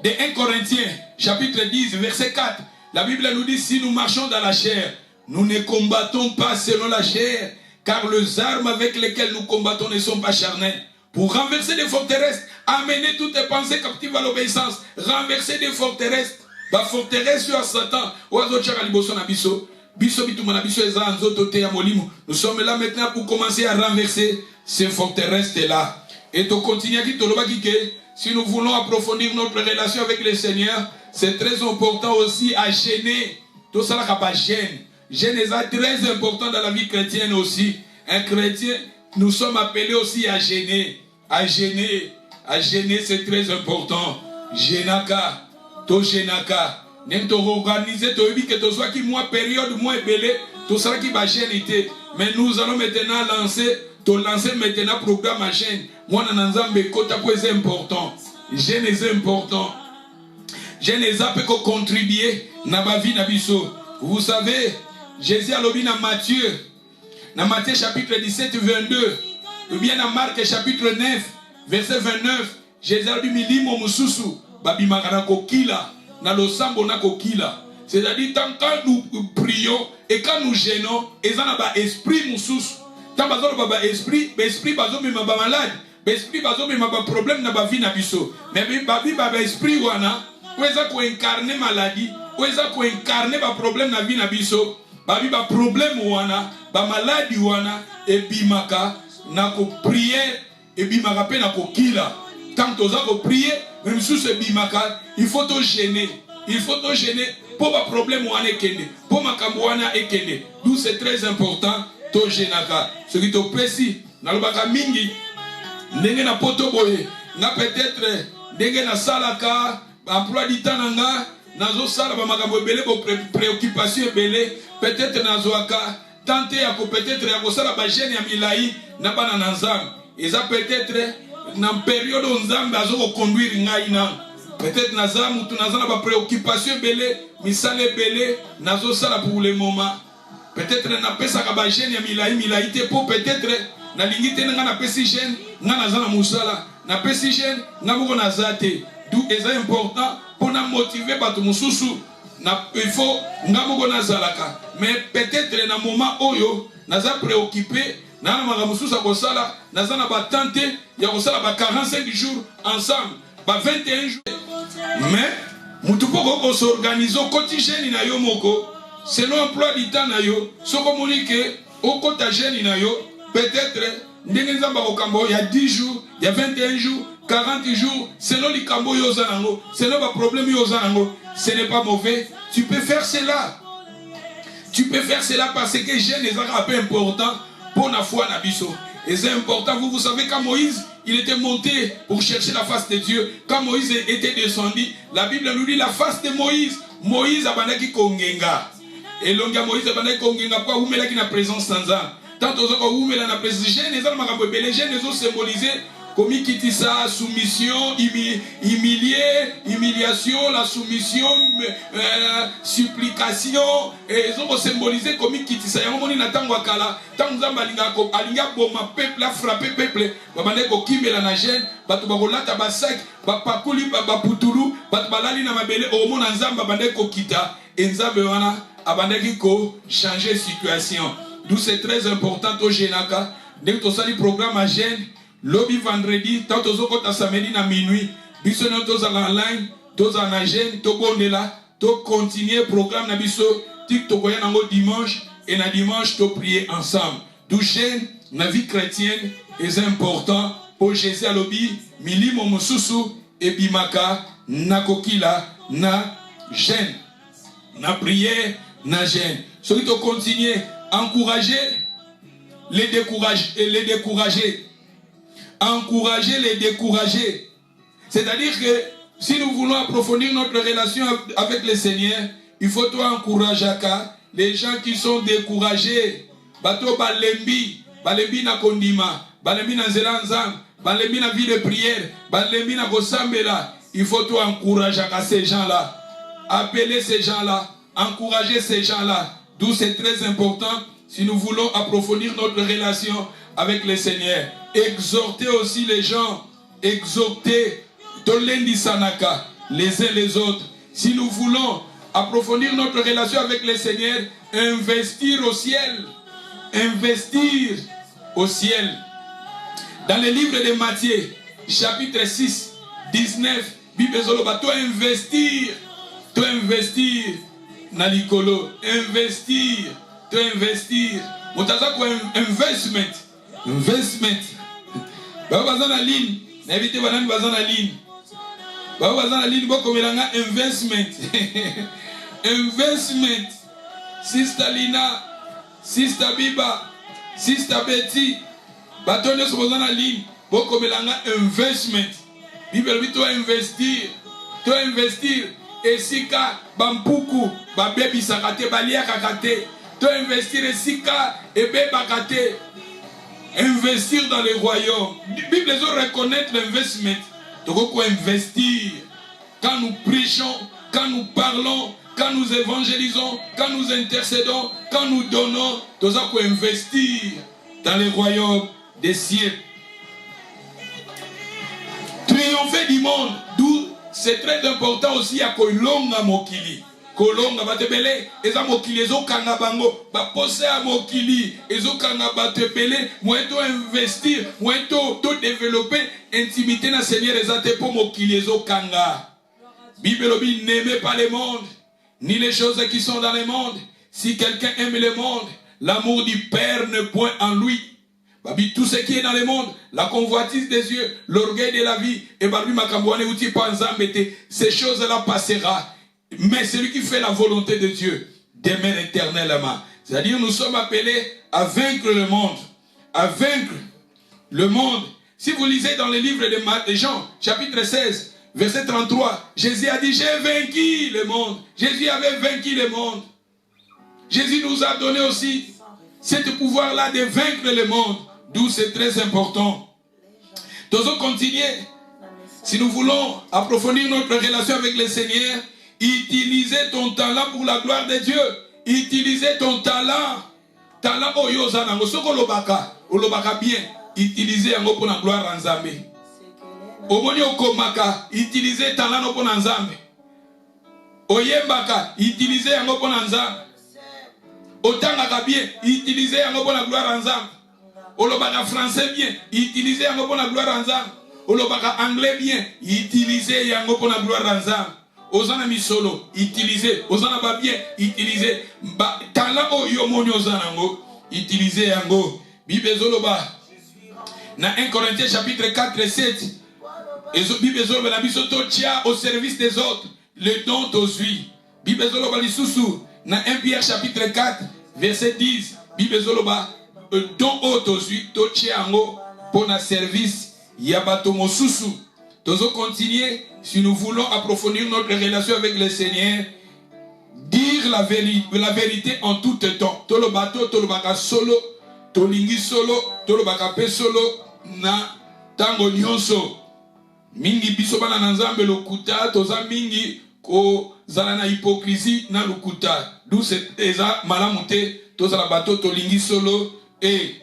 A: de 1 Corinthiens, chapitre 10, verset 4, la Bible nous dit, si nous marchons dans la chair, nous ne combattons pas selon la chair, car les armes avec lesquelles nous combattons ne sont pas charnelles. Pour renverser des forteresses, amener toutes les pensées captives à l'obéissance, renverser des forteresses, la forteresse sur Satan, nous sommes là maintenant pour commencer à renverser ces forteresses-là. Et de continuer à dire, si nous voulons approfondir notre relation avec le Seigneur, c'est très important aussi à gêner. Tout ça, la gêne. Gêne est très important dans la vie chrétienne aussi. Un chrétien, nous sommes appelés aussi à gêner. À gêner. À gêner, c'est très important. Gênaka. To gênaka. Même to organiser, to que to soit qui moins période, moins belé, tout ça qui va gêner. Mais nous allons maintenant lancer maintenant programme à gêne. Moi, c'est important. Gêne est important. Jeune les a peut contribuer na ba vie na biso. Vous savez, Jésus a lobi na Matthieu chapitre 17 22, ou bien dans Marc chapitre 9 verset 29, Jésus a dit milimo mususu babimaka na kokila na losambo na kokila. C'est-à-dire quand nous prions et quand nous gênons, ils ont un esprit mususu. Tant bazo ba esprit bazo me ba malade, esprit bazo me ba problème na ba vie na biso. Mais ba esprit wana, oueza ko incarner maladie, oueza ko incarner ba problème na vie na biso. Ba problème wana, ba maladie wana et bimaka na ko prier et bimaka pe na ko kila. Quand tu as prier, même sous ce bimaka, il faut te gêner. Il faut te gêner pour ba problème wana ekende, pour makambo wana ekende. D'où c'est très important to genaka. Ce qui te pesi na lobaka mingi ndenge na poto boye, na peut-être ndenge na salaka emploi du temps nanga nazo sala ba makambo ebele bo préoccupation ebele. Peut-être nazoaka tenter ya ko peut-être ya ko sala ba jeune ya milai na bana na nzambe. Eza peut-être na période nzambe azo ko conduire ngai na peut-être naza mutu naza na ba préoccupation ebele misala ebele nazo sala pour le moment. Peut-être na pesa ka ba jeune ya milai te po peut-être na lingite nga na pesi jeune nga naza na musala na pesi jeune nga moko naza te. D'où est important pour na motiver bato mususu. Il faut ngamugo nazalaka, mais peut-être na moment oyo naza préoccupé na maga mususa ko sala naza na ba tante ya ko sala ba 45 jours ensemble ba 21 jours. Mais mutu poko ko s'organiser quotidien na yo moko selon emploi du temps na yo soko monike au quotidien na yo peut-être ndenge nzamba ko kambo ya 10 jours, ya 21 jours, 40 jours selon les kambo yo zanango, selon ba problème yo zanango. Ce n'est pas mauvais. Tu peux faire cela. Tu peux faire cela parce que jeune est un peu important pour la foi nabiso. Et c'est important. Vous savez quand Moïse il était monté pour chercher la face de Dieu. Quand Moïse était descendu, la Bible nous dit la face de Moïse. Moïse a bandaki kongenga. Et longa Moïse a bandaki kongenga pas où mais la présence sans âme. Tant aux autres où mais la présence jeune les hommes makambo belé jeune les ont symbolisé. Comme il dit ça, soumission, humiliation, la soumission, supplication, et ils ont symbolisé comme il dit ça. Il y a un moment où il attend Wakala, tant que vous avez un peuple, a frappé peuple, babane ko kimela na jeune, batu bakolata basak, bapakuli baputulu, batu balali na mabele, au monde nzamba babane ko kita, et nzamba wana abandaki ko changer situation. D'où c'est très important au Genaka, dès que tu as le programme à jeune. Lobby vendredi, tant aux autres samedi à minuit, bisonne tous en ligne, tous en agent, tous bonela, tous continuer programme na biso, TikTok yango dimanche et na dimanche tous prier ensemble. D'où jeune, na vie chrétienne est important pour Jésus à lobby, milimo mususu et bimaka na kokila na jeune, na prière na jeune. Celui qui continue, encourager les décourager. Encourager les décourager. C'est-à-dire que si nous voulons approfondir notre relation avec le Seigneur, il faut encourager les gens qui sont découragés. Bato balembi na kondima, balembi na zelanzam, balembi na vie de prière, balembi na kosambela. Il faut encourager ces gens-là. Appeler ces gens-là, encourager ces gens-là. D'où c'est très important si nous voulons approfondir notre relation avec le Seigneur. Exhorter aussi les gens, exhorter Tolendi Sanaka, les uns les autres. Si nous voulons approfondir notre relation avec le Seigneur, investir au ciel. Investir au ciel. Dans le livre de Matthieu, chapitre 6, 19, Bible Zoloba, toi investir na likolo, investir. Motaza ko investment. Baba bazana ligne, n'invite banani bazana ligne. Baba bazana ligne boko melanga investment. Investment. Sister Lina, Sister Biba, Sister Betty, batonyo so bazana ligne boko melanga investment. Bible bito investir. To investir esika bampuku babebi sakate balia kakate. To investir esika ebe bakate. Investir dans le royaume. La Bible reconnaître l'investment. Donc, investir. quand nous prêchons, quand nous parlons, quand nous évangélisons, quand nous intercédons, quand nous donnons, nous avons investir dans le royaume des cieux. Triompher du monde, d'où c'est très important aussi à Kolonga Mokili. Kolonga batebele, eza mokili ezo kanga bango, ba pose a mokili, ezo kanga batebele, moito investir, moito to développer intimité na Seigneur ezate pour mokili ezo kanga. Bible dit n'aimez pas le monde, ni les choses qui sont dans le monde. Si quelqu'un aime le monde, l'amour du Père ne point en lui. Babi, tout ce qui est dans le monde, la convoitise des yeux, l'orgueil de la vie, et babi makambouane outi panzambete, ces choses-là passera. Mais celui qui fait la volonté de Dieu demeure éternellement. C'est-à-dire nous sommes appelés à vaincre le monde. À vaincre le monde. Si vous lisez dans le livre de Jean, chapitre 16, verset 33, Jésus a dit, j'ai vaincu le monde. Jésus avait vaincu le monde. Jésus nous a donné aussi ce pouvoir-là de vaincre le monde. D'où c'est très important. Nous allons continuer. Si nous voulons approfondir notre relation avec le Seigneur, utilisez ton talent pour la gloire de Dieu. Utilisez ton talent. Talent oyozana. Olobaka bien. Utilisez yango pour la gloire en Zambé. Omoni okomaka. Utilisez talent pour la Zambé. Oyembaka. Utilisez yango pour la Zambé. Otangaka bien. Utilisez yango pour la gloire en Zambé. Olobaka français bien. Utilisez yango pour la gloire en Zambé. Olobaka anglais bien. Utilisez yango pour la gloire en Zambé. Ozana misolo, utilisez. Ozana ba bien, utilisez. Talent o yomoni ozana ngo, utilisez yango. Bible zoloba. Na 1 Corinthiens chapitre 4 et 7. Bible zoloba na biso to tia au service des autres. Le don tozui. Bible zoloba lisusu. Na 1 Pierre chapitre 4 verset 10. Bible zoloba don o tozui to tia yango pour na service yabato mosusu. Nous allons continuer, si nous voulons approfondir notre relation avec le Seigneur, dire la vérité en tout temps. Tolo bato, tolo baka solo, tolingi solo, tolo baka pe solo, na tango nyonso. Mingi biso bana na nzambe lokuta, toza mingi ko zala na hypocrisie na lokuta. D'où c'est eza malamute, toza la bato tolingi solo et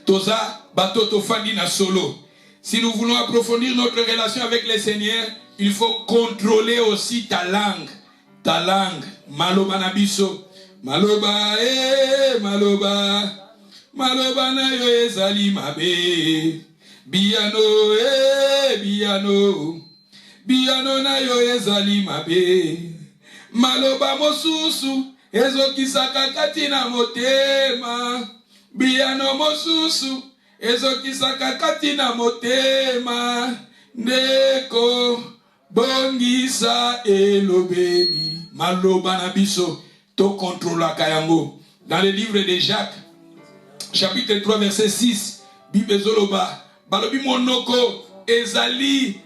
A: toza bato tofandi na solo. Si nous voulons approfondir notre relation avec le Seigneur, il faut contrôler aussi ta langue. Ta langue. Maloba nabiso. Maloba, maloba. Maloba na yo ezali mabe. Biano, biano. Biano na yo ezali mabe. Maloba mosusu. Ezokisaka kati na motema. Biano mosusu. Ezokisaka kati na motema ndeko bongisa elobeli maloba na biso to contrôla kayango. Dans le livre de Jacques chapitre 3 verset 6 Bible zoloba balobi monoko ezali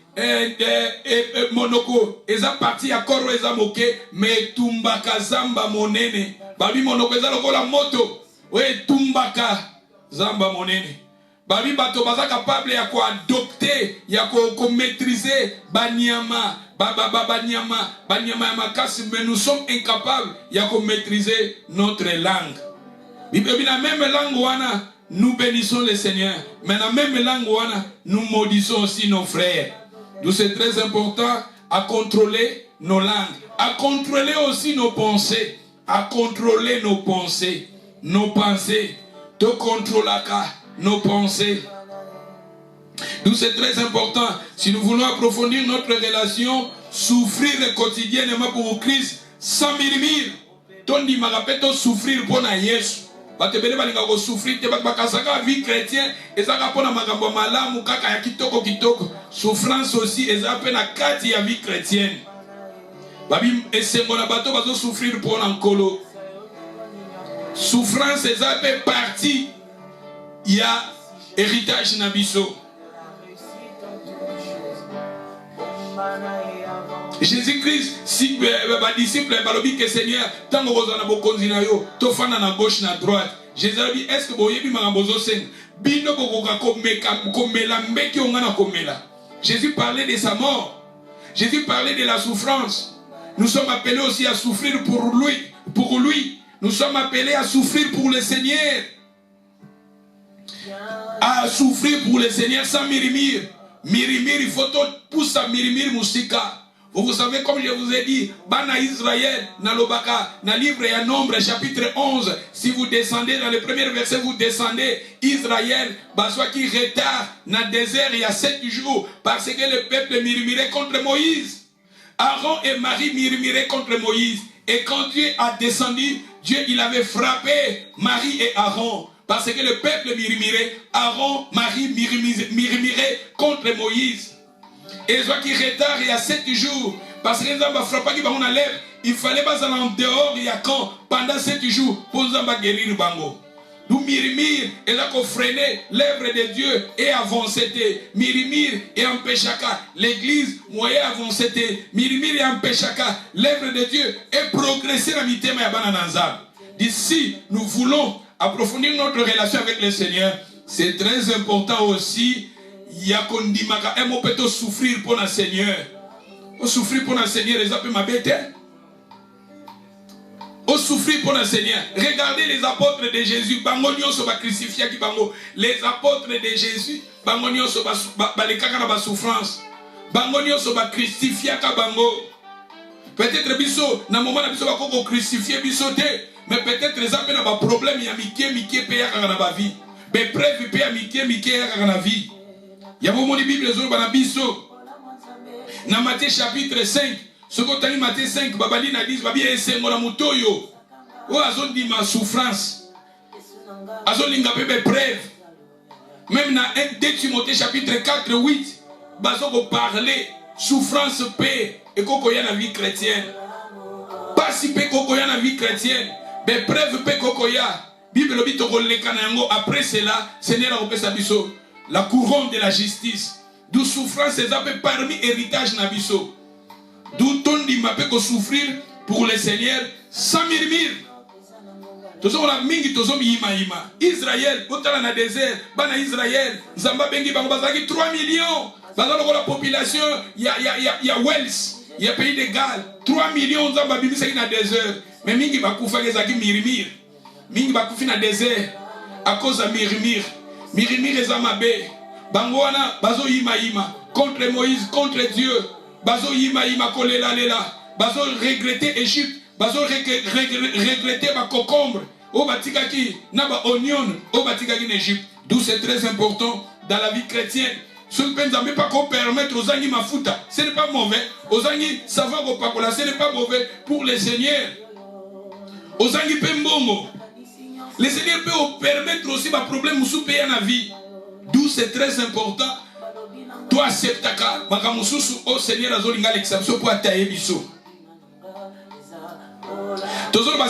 A: monoko eza parti ya koro eza moke me tumbaka zamba monene balobi monoko eza lokola moto we tumbaka zamba monene. Babi bato baza capable ya ko adopter ya ko maîtriser banyama banyama ya makasi, mais nous sommes incapables ya ko maîtriser notre langue. Bible na même langue wana nous bénissons le Seigneur, mais na même langue wana nous maudissons aussi nos frères. Donc c'est très important à contrôler nos langues, à contrôler aussi nos pensées, à contrôler nos pensées, te contrôler nos pensées. Donc c'est très important. Si nous voulons approfondir notre relation, souffrir quotidiennement pour Christ sans murmure. Tondi magapeto souffrir pour na Yesu. Batebele balinga ko souffrir te bakasaka vie chrétien ezaka pona makambo malamu kaka ya kitoko. Souffrance aussi ezaka na kati ya vie chrétienne. Babi esengo na bato bazo souffrir pour na nkolo. Souffrance ezaka partie il y a héritage nabiso. Jésus-Christ, si les disciples balobi que Seigneur, tant que vous en avez bokonzi na yo, to fana na gauche na droite. Jésus a dit, est-ce que vous avez makambozo sen? Bino bokoka komela mbeki ongana komela. Jésus parlait de sa mort. Jésus parlait de la souffrance. Nous sommes appelés aussi à souffrir pour lui. Pour lui. Nous sommes appelés à souffrir pour le Seigneur. À souffrir pour le Seigneur sans mirimir. Mirimir, il faut tout pousser à mirimir musika. Vous savez, comme je vous ai dit, Bana Israël, dans le livre et Nombre, chapitre 11, si vous descendez dans le premier verset, vous descendez, Israël, soit qui retard dans le désert il y a 7 jours, parce que le peuple murmurait contre Moïse. Aaron et Marie murmuraient contre Moïse. Et quand Dieu a descendu, Dieu il avait frappé Marie et Aaron. Parce que le peuple murmurait, Aaron, Marie murmuraient contre Moïse. Et soit qui retard il y a 7 jours, parce que nous avons frappé qui va lèvre, il fallait pas aller en dehors il y a quand pendant 7 jours pour nous avoir guéri le bango. Nous murmure et là qu'on freinait l'œuvre de Dieu et avançait. Murmure et empêchaka l'église moyen avançait. Murmure et empêchaka l'œuvre de Dieu et progresser dans le thème ya bananza. D'ici nous voulons approfondir notre relation avec le Seigneur. C'est très important aussi. Il y a qu'on dit on peut souffrir pour le Seigneur. On souffrir pour le Seigneur, les appels m'abêtent. On souffrir pour le Seigneur. Regardez les apôtres de Jésus. Bangonion se va crucifier qui bango. Les apôtres de Jésus. Bangonion se va les caca dans souffrance. Bangonion se va crucifier qui bango. Peut-être biso na moment na biso va koko crucifier biso te. Mais peut-être les appels na ba problème ya mikie pe ya kana ba vie. Mais preuve pe ya mikie ya kana vie. Il y a un moment de la Bible, dans Matthieu chapitre 5, ce que tu as dit, Matthieu 5, Babali n'a dit, Babi est mon amutoyo. Ou azon dit ma souffrance. Azon lingapé preuve. Même dans 2 Timothée chapitre 4, 8, Bazon parler souffrance, paix et kokoya la vie chrétienne. Pas si paix kokoya la vie chrétienne, mais preuve paix kokoya. Bible le bito kolekanayango. Après cela, Seigneur a opé sa biso. La couronne de la justice. D'où souffrance c'est un peu parmi héritage nabiso. D'où ton dit m'a peut souffrir pour le Seigneur sans murmure. Tous on a mingi tous on yima. Israël, autant dans le désert, bana Israël, Zamba bengi bango bazaki 3 millions. Bazalo la population, il y a Wells, il y a pays de Galles, 3 millions Zamba bibi c'est dans le désert. Mais mingi bakufa gezaki murmure. Mingi bakufi dans le désert à cause de murmure. Mirimir et Zamabe, Bangwana, Bazo Yima contre Moïse, contre Dieu, Bazo Yima Kolela Lela, Bazo regretter Égypte, Bazo regretter ma cocombre, au Batikaki, Naba Oignon, au Batikaki en Égypte. D'où c'est très important dans la vie chrétienne. Ce ne peut pas permettre aux Angi Mafuta, ce n'est pas mauvais. Aux Angi Savaro Pakola, ce n'est pas mauvais pour les seigneurs. Aux Angi Pembongo. Le Seigneur peut permettre aussi ma problème ou sous payer la vie. D'où c'est très important. Toi, acceptaka, bakamususu au Seigneur azolinga l'exception pour attaquer biso.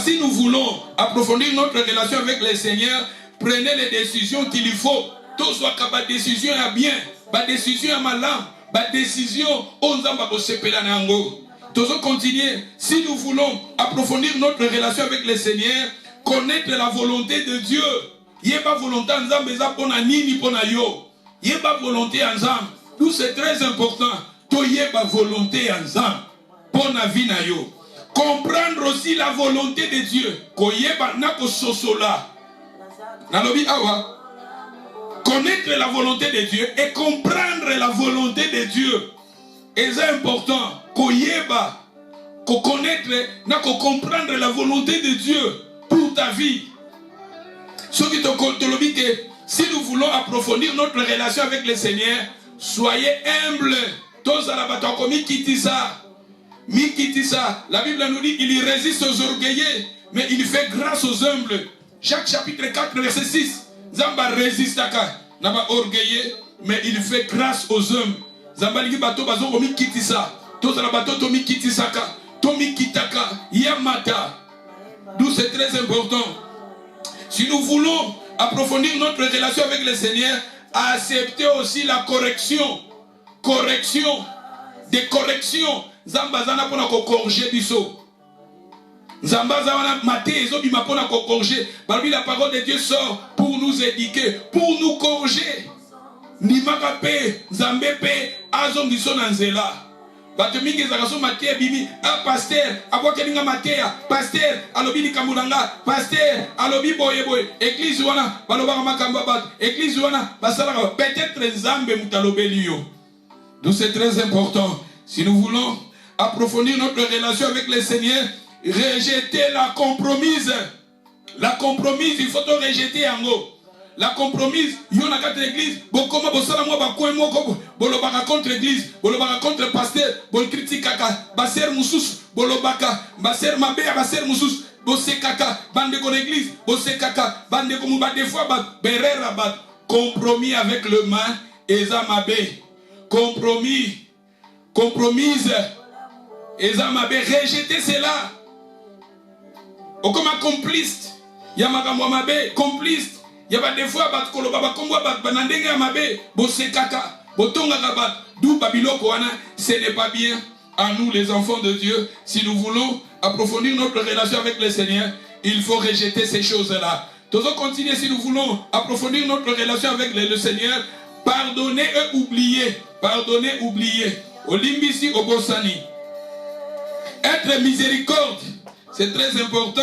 A: Si nous voulons approfondir notre relation avec le Seigneur, prenez les décisions qu'il faut. Tout soit capable de décision à bien, pas décision à malin, pas décision on zamba ko sepela nango. Toujours continuer. Si nous voulons approfondir notre relation avec le Seigneur, connaître la volonté de Dieu. Il n'y a pas volonté en Zambé, pour nini pour yo. Il n'y a pas volonté en Zambé. Tout c'est très important. Il n'y a pas volonté en Zambé pour na vie na yo. Comprendre aussi la volonté de Dieu. Koyeba nako sosola. Nalobi awa. Connaître la volonté de Dieu et comprendre la volonté de Dieu. Et c'est important. Koyeba, ko connaître, nako comprendre la volonté de Dieu pour ta vie. Ce qui te lobi que si nous voulons approfondir notre relation avec le Seigneur, soyez humbles. Tous à la bataille comme Mikitisa. La Bible nous dit il résiste aux orgueilleux, mais il fait grâce aux humbles. Jacques chapitre 4, verset 6. Zamba résiste à Naba orgueilleux, mais il fait grâce aux humbles. Zamba ligi bato bazo komi kitisa. Tous à la bateau tomi kitisaka. Tomi kitaka. Yamata. D'où c'est très important. Si nous voulons approfondir notre relation avec le Seigneur, accepter aussi la correction. Des corrections. Zambazana pour nous corriger biso. Zambazana maté ezo bima pour nous corriger. Parmi la parole de Dieu sort pour nous éduquer, pour nous corriger. Nimaka pe, zambe pe, azongiso nanzela. bato mingi zakaso matea bibi pasteur abokelinga matea pasteur alobi likamulanga pasteur alobi boye boye église wana balobaka makambo bato église wana basalaka peut-être nzambe mutalobeli yo. Donc c'est très important. Si nous voulons approfondir notre relation avec le Seigneur, rejeter la compromise. La compromise, il faut te rejeter en haut. La compromise, il y a dans l'église, bokoma bosala mo bakoy moko bolobaka contre l'église, bolobaka contre pasteur, bol critique kaka, baser musus, bolobaka, baser mabe, baser musus, bosé kaka, bande ko l'église, bosé kaka, bande ko muba des fois ba berera ba compromis avec le mal, eza mabe. Compromis, compromise, eza mabe, rejeter cela. O comme complice, yamakamwa mabe, complice. Il y a des fois bat koloba ba kombo bat banandenge mabe bosekaka botonga bat du babiloko wana, ce n'est pas bien à nous les enfants de Dieu. Si nous voulons approfondir notre relation avec le Seigneur, il faut rejeter ces choses-là. Nous allons continuer. Si nous voulons approfondir notre relation avec le Seigneur, pardonner et oublier. Pardonner, oublier. Olimbisi obosani. Être miséricorde, c'est très important.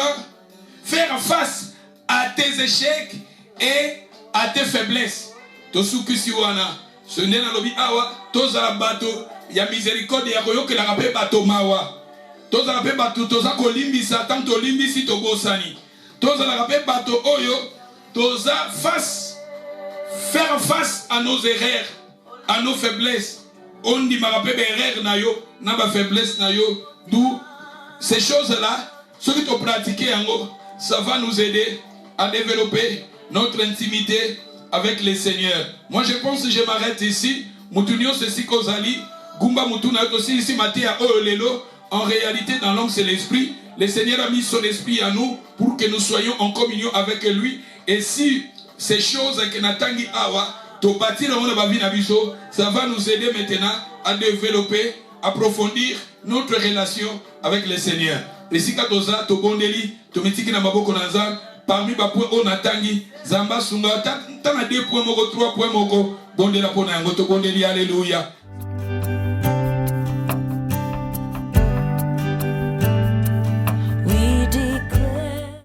A: Faire face à tes échecs et à tes faiblesses. Tosuki siwana. Ce n'est pas lobi awa. Toza bato. Ya miséricorde ya koyoke la rape bato mawa. Toza rape bato. Toza kolimbisa. Tant tolimbisi tobosani. Toza la rape bato oyo. Toza face. Faire face à nos erreurs, à nos faiblesses. On dit ma rape erreur na yo, na ba faiblesse na yo. D'où ces choses-là, ce que tu pratiques, ça va nous aider à développer notre intimité avec le Seigneur. Moi, je pense que je m'arrête ici. Moutunio ceci kozali, Gumba Mutuna aussi ici Matéa Olelo. En réalité, dans l'homme, c'est l'esprit. Le Seigneur a mis son esprit à nous pour que nous soyons en communion avec lui. Et si ces choses que Natangi Awa, to bâtir ça va nous aider maintenant à développer, approfondir notre relation avec le Seigneur. Et si katoza to bondeli, to metiki na maboko na nzambe, parmi ba point on atangi, zamba sunga, tana 2 points moko, 3 points moko, bondela pona yango to bondeli, alléluia.